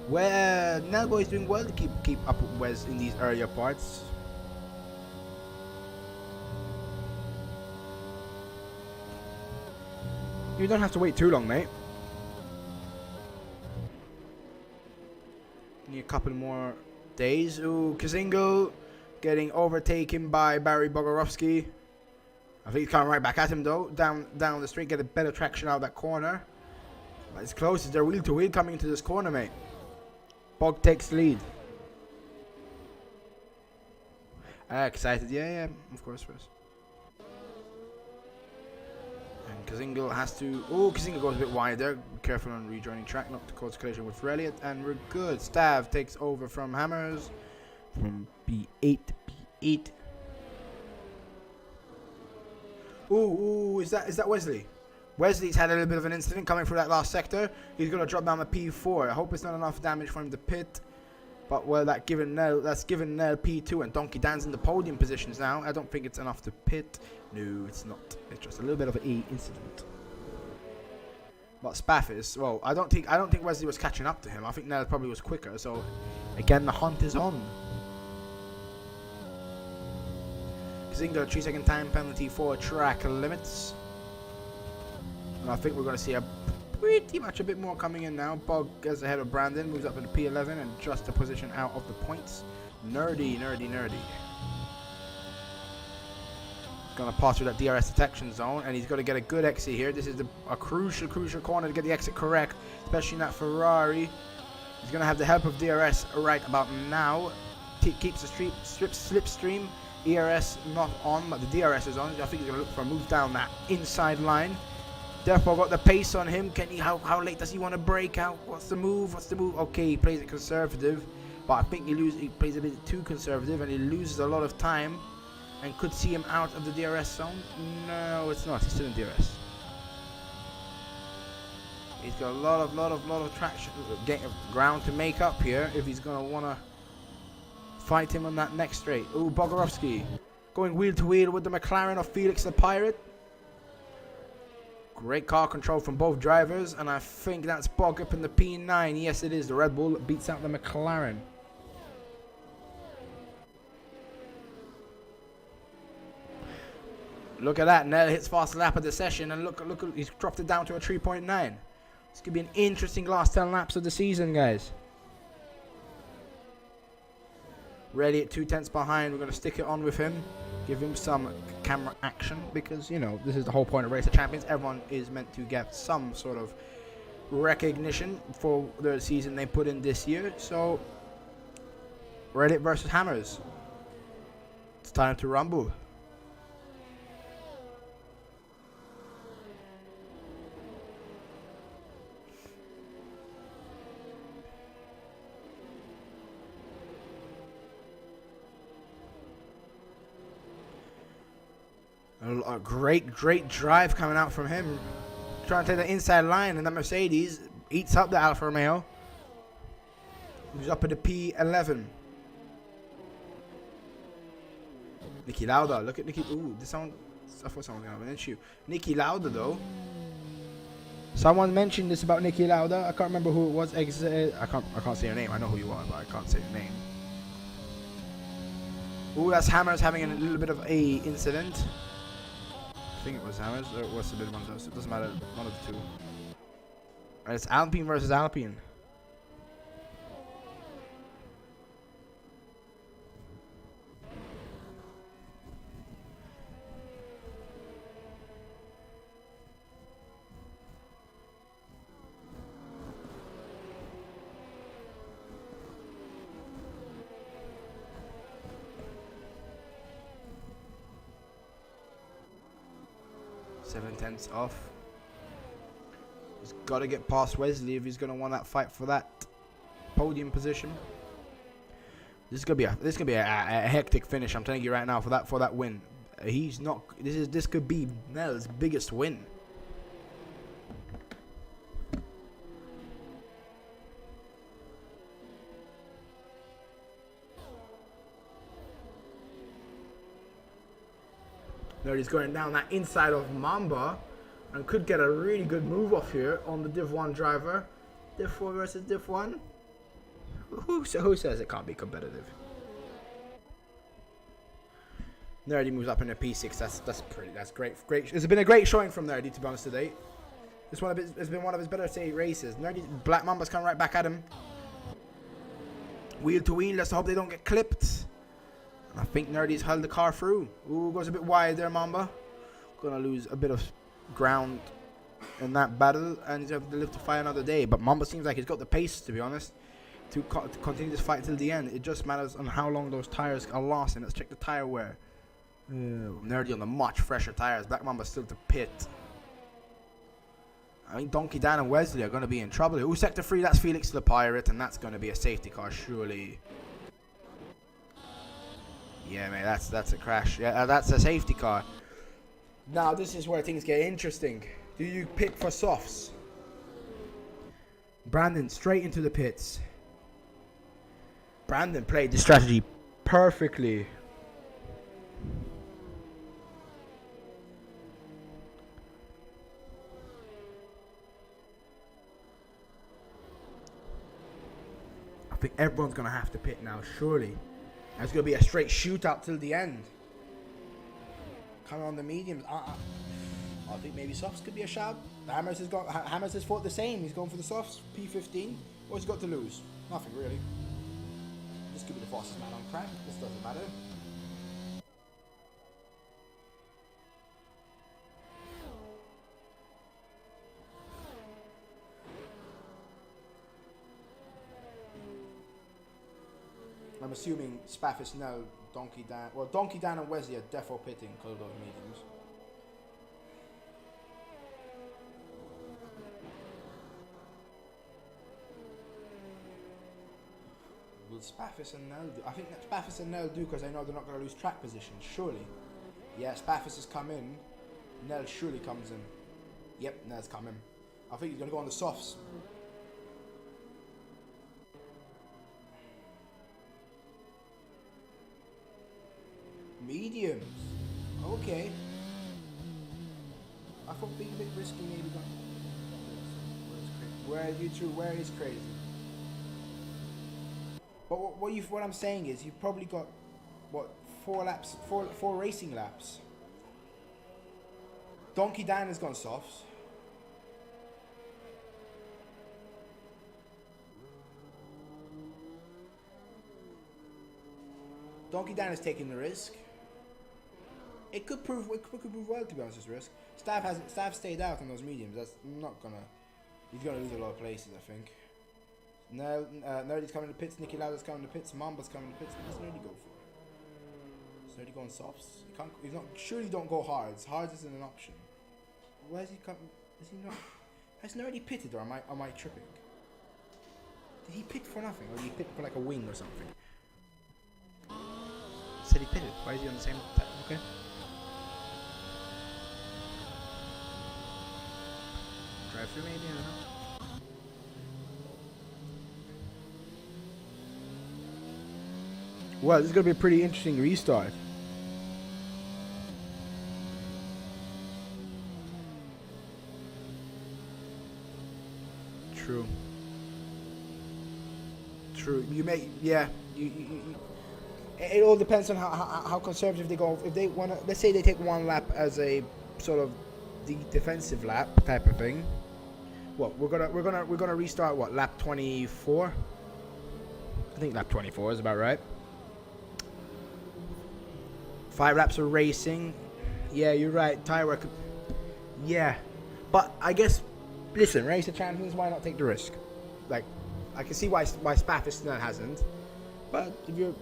Well, Nelboy is doing well to keep up with Wes in these earlier parts. You don't have to wait too long, mate. Need a couple more days. Ooh, Kazingo getting overtaken by Barry Bogorovsky. I think he's coming right back at him though. Down the straight, get a better traction out of that corner. But it's close. They're wheel to wheel coming into this corner, mate. Bog takes the lead. Excited. Yeah, of course. And Kazingo has to... Oh, Kazingo goes a bit wide there. Be careful on rejoining track, not to cause collision with Reliot. And we're good. Stav takes over from Hammers. From B8 to P8. Ooh, is that Wesley? Wesley's had a little bit of an incident coming through that last sector. He's going to drop down the P4. I hope it's not enough damage for him to pit. But, well, that's given Nell P2 and Donkey Dan's in the podium positions now. I don't think it's enough to pit. No, it's not. It's just a little bit of an incident. But Spaff is, well, I don't think Wesley was catching up to him. I think Nell probably was quicker. So, again, the hunt is on. Kazingo, 3-second time penalty for track limits. And I think we're going to see pretty much a bit more coming in now. Bog gets ahead of Brandon, moves up into P11 and just a position out of the points. Nerdy. Going to pass through that DRS detection zone, and he's got to get a good exit here. This is a crucial corner to get the exit correct, especially in that Ferrari. He's going to have the help of DRS right about now. Keeps the slipstream. ERS not on, but the DRS is on. I think he's going to look for a move down that inside line. Therefore, got the pace on him. Can he? How late does he want to break out? What's the move? Okay, he plays it conservative, but I think he plays a bit too conservative, and he loses a lot of time. and could see him out of the DRS zone. No, it's not. He's still in DRS. He's got a lot of traction, ground to make up here if he's gonna wanna fight him on that next straight. Ooh, Bogorovsky going wheel to wheel with the McLaren of Felix the Pirate. Great car control from both drivers, and I think that's Bog up in the P9. Yes, it is. The Red Bull beats out the McLaren. Look at that. Nell hits fast lap of the session, and look, he's dropped it down to a 3.9. This could be an interesting last 10 laps of the season, guys. Ready at 2/10 behind. We're going to stick it on with him. Give him some camera action because, you know, this is the whole point of Race of Champions. Everyone is meant to get some sort of recognition for the season they put in this year. So, Reddit versus Hammers. It's time to rumble. A great drive coming out from him. Trying to take the inside line, and that Mercedes eats up the Alfa Romeo. He's up at the P11. Niki Lauda. Look at Niki. Ooh, this sound. I thought someone was going to have an issue. Niki Lauda, though. Someone mentioned this about Niki Lauda. I can't remember who it was. I can't say your name. I know who you are, but I can't say your name. Ooh, that's Hammers having a little bit of a incident. I think it was Hammers, or it was a bit of one of those. It doesn't matter, one of the two. And it's Alpine versus Alpine. Seven tenths off. He's got to get past Wesley if he's going to want that fight for that podium position. This is gonna be a hectic finish. I'm telling you right now for that win. He's not. This could be Nell's biggest win. There he's going down that inside of Mamba and could get a really good move off here on the Div 1 driver. Div 4 versus Div 1? Who says it can't be competitive? Nerdy moves up in a P6. That's great. It's been a great showing from Nerdy, to be honest, today. It's been one of his better races. Nerdy, Black Mamba's coming right back at him. Wheel to wheel. Let's hope they don't get clipped. I think Nerdy's held the car through. Ooh, goes a bit wide there, Mamba. Gonna lose a bit of ground in that battle, and he's going to live to fight another day. But Mamba seems like he's got the pace, to be honest, to continue this fight till the end. It just matters on how long those tires are lasting. Let's check the tire wear. Nerdy on the much fresher tires. Black Mamba's still to pit. I think Donkey Dan and Wesley are going to be in trouble. Ooh, sector 3, that's Felix the Pirate, and that's going to be a safety car, surely. Yeah, man, that's a crash. Yeah, that's a safety car. Now, this is where things get interesting. Do you pit for softs? Brandon, straight into the pits. Brandon played the strategy perfectly. I think everyone's going to have to pit now, surely. It's going to be a straight shootout till the end. Coming on the mediums. I think maybe softs could be a shout. Hammers has fought the same. He's going for the softs. P15. What's he got to lose? Nothing really. This could be the fastest man on track. This doesn't matter. I'm assuming Spaffis, no, Donkey Dan. Well, Donkey Dan and Wesley are defo pitting because of those mediums. We'll Spaffis and Nel do? I think that Spaffis and Nel do because I know they're not going to lose track position, surely. Yeah, Spaffis has come in. Nel surely comes in. Yep, Nel's coming. I think he's going to go on the softs. Mediums. Okay. I thought being a bit risky maybe got... Where is crazy? But what I'm saying is you've probably got what, 4 racing laps. Donkey Dan has gone softs. Donkey Dan is taking the risk. It could prove well, to be honest, this risk. Stav stayed out on those mediums. That's not gonna. He's gonna lose a lot of places, I think. Nerdy's coming to pits. Nicky Lauder's coming to pits. Mamba's coming to pits. What does Nerdy go for? Is Nerdy going softs? He's not. Surely don't go hards. Hards isn't an option. Where's he coming? Is he not? Has Nerdy pitted, or am I tripping? Did he pit for nothing, or did he pit for like a wing or something? Said he pitted. Why is he on the same? Okay. Drive through maybe, I don't know. Well, this is going to be a pretty interesting restart. True. You may, yeah. It all depends on how conservative they go. If they want to, let's say they take one lap as a sort of defensive lap type of thing. What we're gonna restart what, lap 24? I think lap 24 is about right. 5 laps of racing. Yeah, you're right. Tire work. Yeah, but I guess, listen, race the champions. Why not take the risk? Like, I can see why Spaffis hasn't. But if you're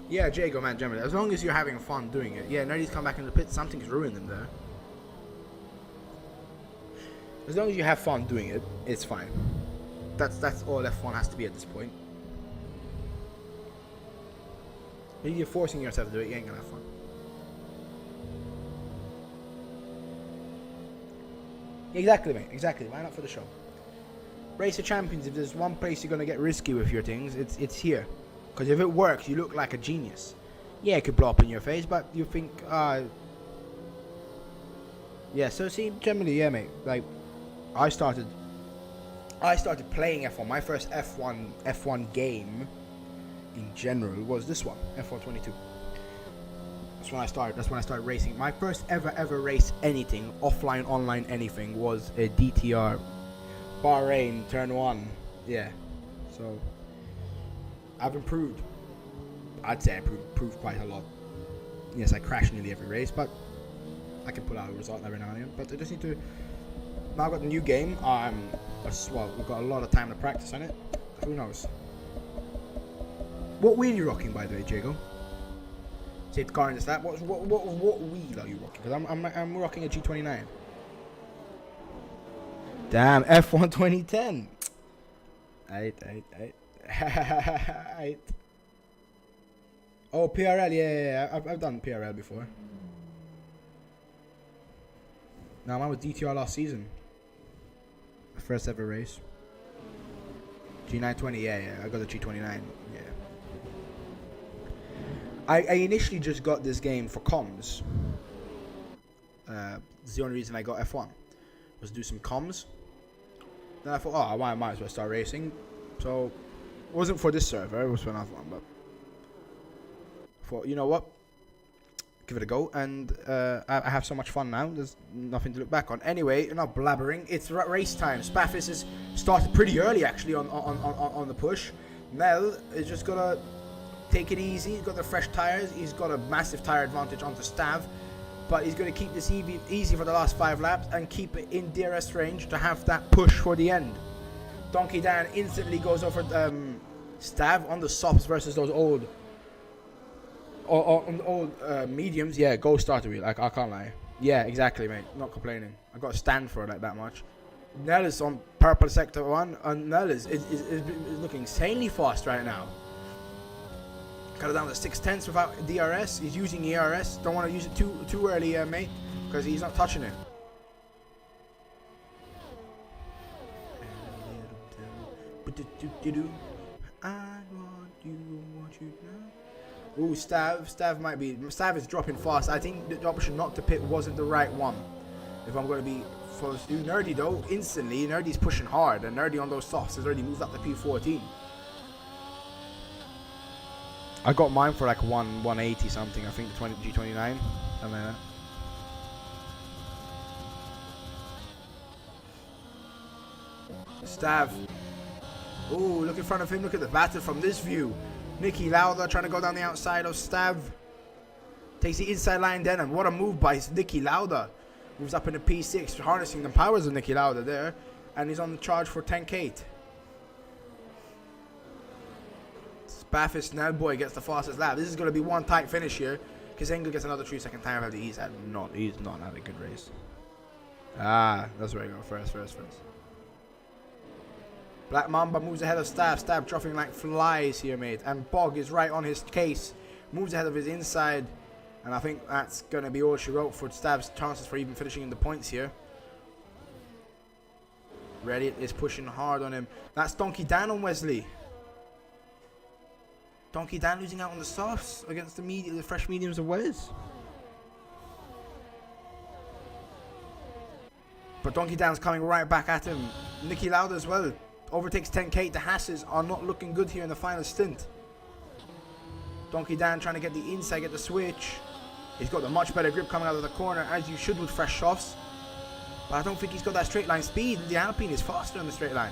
yeah, Jago, man, generally, as long as you're having fun doing it. Yeah, Nerdy's come back in the pit, something's ruined him there. As long as you have fun doing it, it's fine. That's all F1 has to be at this point. If you're forcing yourself to do it, you ain't gonna have fun. Exactly, mate, exactly. Why not for the show? Race of Champions, if there's one place you're gonna get risky with your things, it's here. Because if it works, you look like a genius. Yeah, it could blow up in your face, but you think, yeah, so see, generally, yeah, mate, like, I started playing F1. My first F1 game, in general, was this one, F1 22. That's when I started racing. My first ever race anything, offline, online, anything, was a DTR, Bahrain, turn 1, yeah, so... I've improved. I'd say I improved quite a lot. Yes, I crash nearly every race, but I can pull out a result every now and again. But I just need to... Now I've got the new game. Well, we've got a lot of time to practice on it. Who knows? What wheel are you rocking, by the way, Jago? Say the car in this lap. What wheel are you rocking? Because I'm rocking a G29. Damn, F1 2010. Aight. Oh, PRL, yeah. I've done PRL before. No, mine was DTR last season. My first ever race. G920, yeah. I got the G29, yeah. I initially just got this game for comms. It's the only reason I got F1 was to do some comms. Then I thought, oh, I might as well start racing. So, it wasn't for this server, it was for another one, but I thought, you know what, give it a go, and I have so much fun now, there's nothing to look back on. Anyway, enough blabbering, it's race time. Spaffis has started pretty early, actually, on the push. Mel is just gonna take it easy, he's got the fresh tires, he's got a massive tire advantage onto Stav. but he's going to keep this easy for the last 5 laps and keep it in DRS range to have that push for the end. Donkey Dan instantly goes over Stav on the softs versus those old mediums. Yeah, go starter wheel. I can't lie. Yeah, exactly, mate. Not complaining. I got to stand for it like that much. Nell is on purple sector 1, and Nell is looking insanely fast right now. Cut it down to 6/10 without DRS. He's using ERS. Don't want to use it too early, mate, because he's not touching it. I want you now. Ooh, Stav is dropping fast. I think the option not to pit wasn't the right one. If I'm going to be forced to. Nerdy though, instantly, Nerdy's pushing hard, and Nerdy on those softs has already moved up to P14. I got mine for like 180 something, I think G29, something like that. Stav. Ooh, look in front of him, look at the battle from this view. Nicky Lauda trying to go down the outside of Stav. Takes the inside line then, and what a move by Nicky Lauda. Moves up in the P6, harnessing the powers of Nicky Lauda there, and he's on the charge for 10K. Spaffis Snellboy gets the fastest lap. This is going to be one tight finish here. Kazenga gets another 3-second time penalty. He's not had a good race. Ah, that's where I go. First. Black Mamba moves ahead of Stav. Stav dropping like flies here, mate. And Bog is right on his case. Moves ahead of his inside. And I think that's going to be all she wrote for Stav's chances for even finishing in the points here. Reddit is pushing hard on him. That's Donkey Dan on Wesley. Donkey Dan losing out on the softs against the fresh mediums of Wes. But Donkey Dan's coming right back at him. Nicky Lauda as well. Overtakes 10K. The Hasses are not looking good here in the final stint. Donkey Dan trying to get the inside, get the switch. He's got the much better grip coming out of the corner, as you should with fresh softs. But I don't think he's got that straight line speed. The Alpine is faster on the straight line.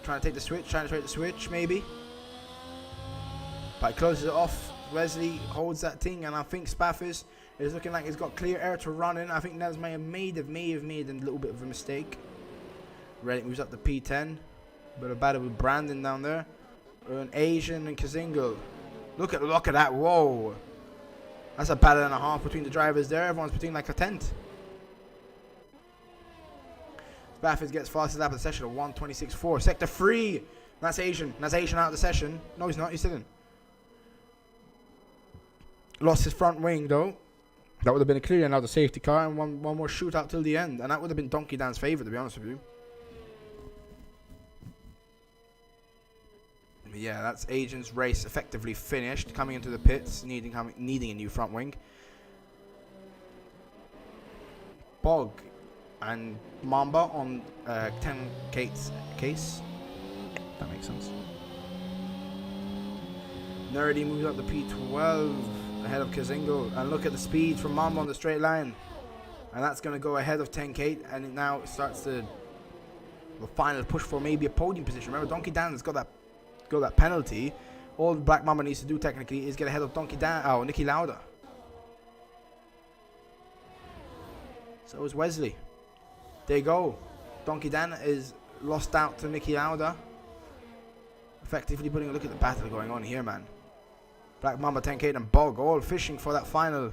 Trying to take the switch, maybe. But he closes it off. Wesley holds that thing, and I think Spaffis is looking like he's got clear air to run in. I think Nels may have made a little bit of a mistake. Reddit moves up to P10. Bit of battle with Brandon down there. An Asian and Kazingo. Look at that. Whoa. That's a battle and a half between the drivers there. Everyone's between like a tent. Spaffis gets fastest lap of the session at 1:26.4. Sector 3. That's Asian. That's Asian out of the session. No, he's not. He's still in. Lost his front wing though. That would have been a clear another safety car and one more shootout till the end. And that would have been Donkey Dan's favour, to be honest with you. Yeah, that's Agent's race effectively finished. Coming into the pits, needing a new front wing. Bog and Mamba on 10K's case. That makes sense. Nerdy moves up the P12 ahead of Kazingo. And look at the speed from Mamba on the straight line. And that's going to go ahead of 10K. And it now starts the final push for maybe a podium position. Remember, Donkey Dan's got that penalty. All Black Mamba needs to do technically is get ahead of Nicky Lauda. So is Wesley. There you go. Donkey Dan is lost out to Nicky Lauda. Effectively putting a look at the battle going on here, man. Black Mamba, 10K and Bog all fishing for that final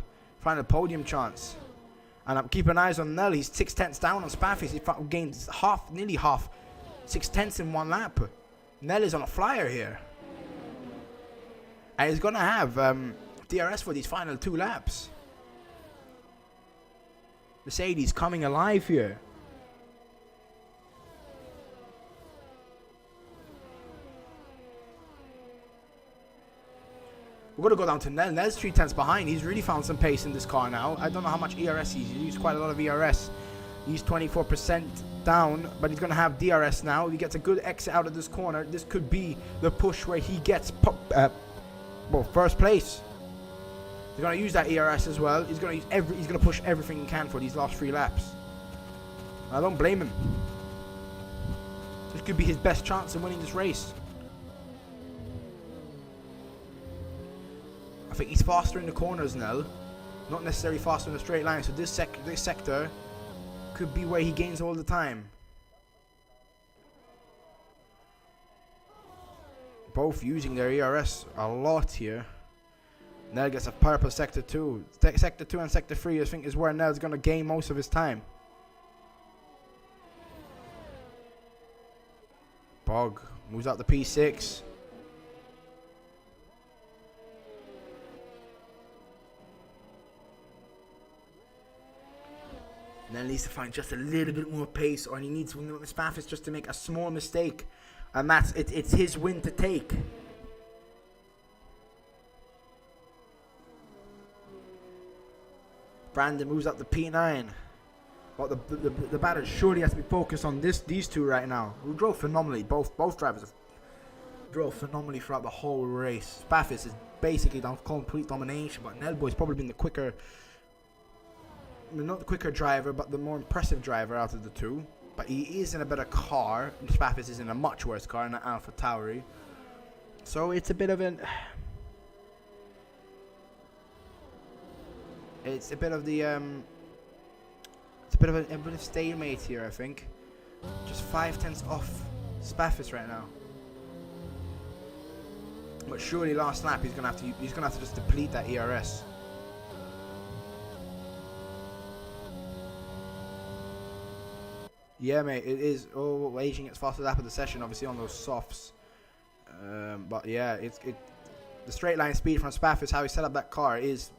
podium chance. And I'm keeping eyes on Nell. He's 6/10 down on Spaffis. He gained nearly half, 6/10 in one lap. Nell is on a flyer here. And he's going to have DRS for these final 2 laps. Mercedes coming alive here. We're going to go down to Nell. Nell's 3/10 behind. He's really found some pace in this car now. I don't know how much ERS he's used. Quite a lot of ERS. He's 24% down, but he's going to have DRS now. He gets a good exit out of this corner. This could be the push where he gets first place. He's going to use that ERS as well. He's going to push everything he can for these last 3 laps. I don't blame him. This could be his best chance of winning this race. I think he's faster in the corners now, not necessarily faster in the straight line. So this sector could be where he gains all the time. Both using their ERS a lot here. Nell gets a purple sector 2. Sector 2 and sector 3 I think is where Nell's going to gain most of his time. Bog moves out the P6. Nell needs to find just a little bit more pace, or he needs Spaffis just to make a small mistake. And that's it's his win to take. Brandon moves up the P9. But the batter surely has to be focused on these two right now, who drove phenomenally. Both drivers drove phenomenally throughout the whole race. Spaffis is basically done complete domination, but Nelboy's probably been the quicker, not the quicker driver, but the more impressive driver out of the two. But he is in a better car. Spaffis is in a much worse car, in an Alpha Tauri. So it's a bit of an... It's a bit of the... It's a bit of stalemate here, I think. Just 5/10 off Spaffis right now. But surely last lap he's gonna have to just deplete that ERS. Yeah, mate, it is. Oh, aging its fastest lap of the session, obviously on those softs. But yeah, the straight line speed from Spaffis, how he set up that car, is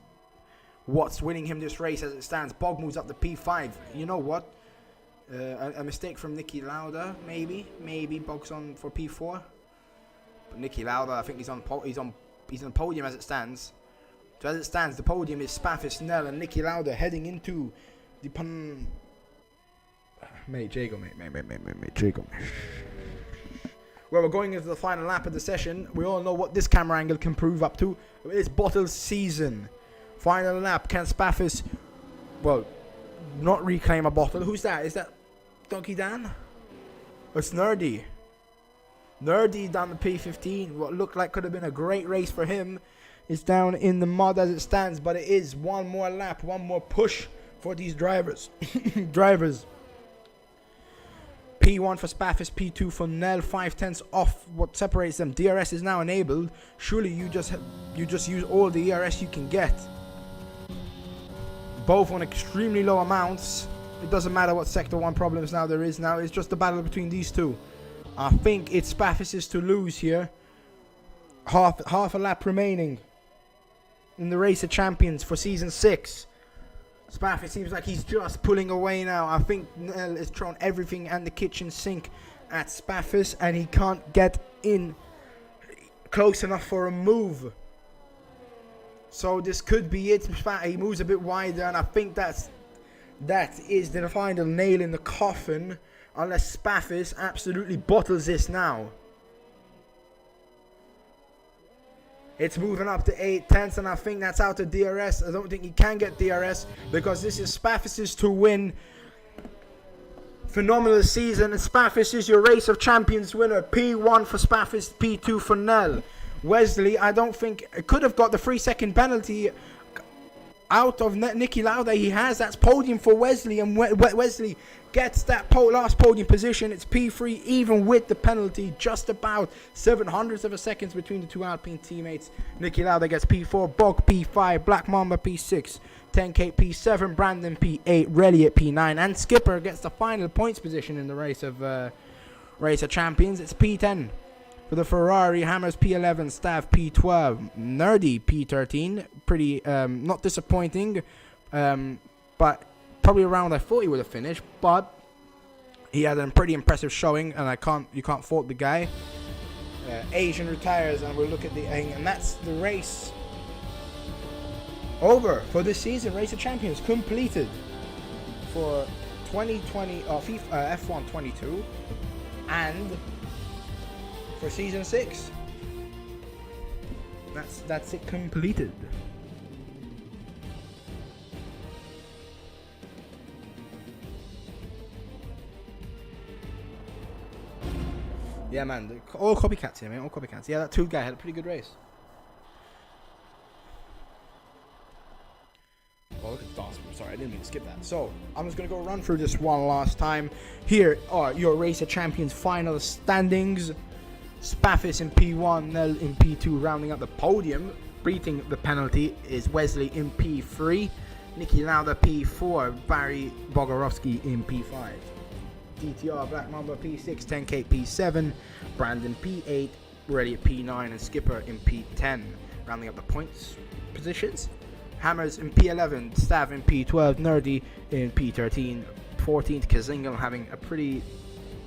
what's winning him this race as it stands. Bog moves up the P5. You know what? A mistake from Nicky Lauda, maybe Bog's on for P4. But Nicky Lauda, I think he's on podium as it stands. So as it stands, the podium is Spaffis, Nell, and Nicky Lauda heading into the Mate, Jago, mate, Jago. Well, we're going into the final lap of the session. We all know what this camera angle can prove up to. It's Bottles season. Final lap. Can Spaffis, well, not reclaim a bottle? Who's that? Is that Donkey Dan? Or it's Nerdy? Nerdy down the P15. What looked like could have been a great race for him is down in the mud as it stands. But it is one more lap, one more push for these drivers. P1 for Spaffis, P2 for Nell, 5/10 off what separates them. DRS is now enabled. Surely you just use all the ERS you can get. Both on extremely low amounts. It doesn't matter what sector 1 problems there is now. It's just a battle between these two. I think it's Spaffis' to lose here. Half a lap remaining in the Race of Champions for Season 6. Spaffis seems like he's just pulling away now. I think Nell has thrown everything and the kitchen sink at Spaffis, and he can't get in close enough for a move. So this could be it. He moves a bit wider, and I think that is the final nail in the coffin, unless Spaffis absolutely bottles this now. It's moving up to 8/10, and I think that's out of DRS. I don't think he can get DRS because this is Spaffis' to win. Phenomenal season, and Spaffis is your Race of Champions winner. P1 for Spaffis, P2 for Nell. Wesley, I don't think, could have got the 3-second penalty out of Nicky Lauda. He has. That's podium for Wesley, and Wesley gets that last podium position. It's P3 even with the penalty, just about 0.07 of a second between the two Alpine teammates. Nicky Lauda gets P4, Bog P5, Black Mamba P6, 10K P7, Brandon P8, Relly at P9, and Skipper gets the final points position in the Race of Champions. It's P10 for the Ferrari, Hammers P11, Staff P12, Nerdy P13. Pretty not disappointing, but probably around I thought he would have finished. But he had a pretty impressive showing, and you can't fault the guy. Asian retires, and we'll look at and that's the race over for this season. Race of Champions completed for 2020 F1 22 and for Season 6. That's it completed. Yeah, man. All copycats here, man. All copycats. Yeah, that two guy had a pretty good race. Sorry, I didn't mean to skip that. So, I'm just going to go run through this one last time. Here are your Racer Champions final standings. Spaffis in P1, Nell in P2, rounding up the podium. Beating the penalty is Wesley in P3. Nicky Lauda P4, Barry Bogorovsky in P5. DTR Black Mamba P6, 10K P7, Brandon P8, Ready at P9, and Skipper in P10. Rounding up the points positions. Hammers in P11, Stav in P12, Nerdy in P13, 14th Kazingal having a pretty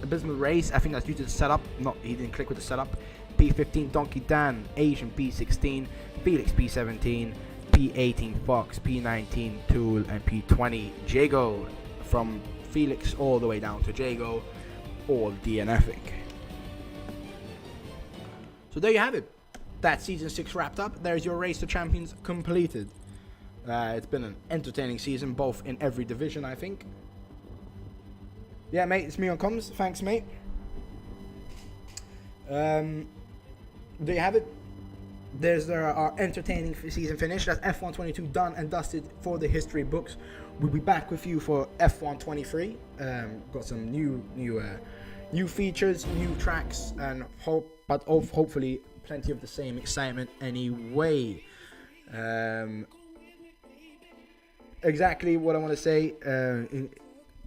abysmal race. I think that's due to the setup. He didn't click with the setup. P15 Donkey Dan, Asian P16, Felix P17, P18 Fox, P19 Tool, and P20 Jago. From Felix all the way down to Jago, all DNFing. So there you have it. That season 6 wrapped up. There's your Race to Champions completed. It's been an entertaining season, both in every division, I think. Yeah, mate, it's me on comms. Thanks, mate. There you have it. There's our entertaining season finish. That's F122 done and dusted for the history books. We'll be back with you for F123. Got some new features, new tracks, and hopefully plenty of the same excitement anyway. Exactly what I want to say.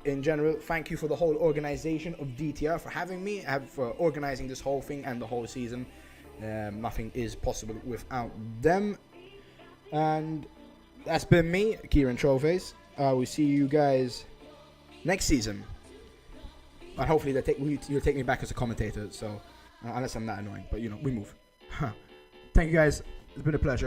In general, thank you for the whole organization of DTR for having me, for organizing this whole thing and the whole season. Nothing is possible without them. And that's been me, Kieran Trollface. I will see you guys next season. And hopefully you'll take me back as a commentator. So unless I'm that annoying, but we move. Thank you guys. It's been a pleasure.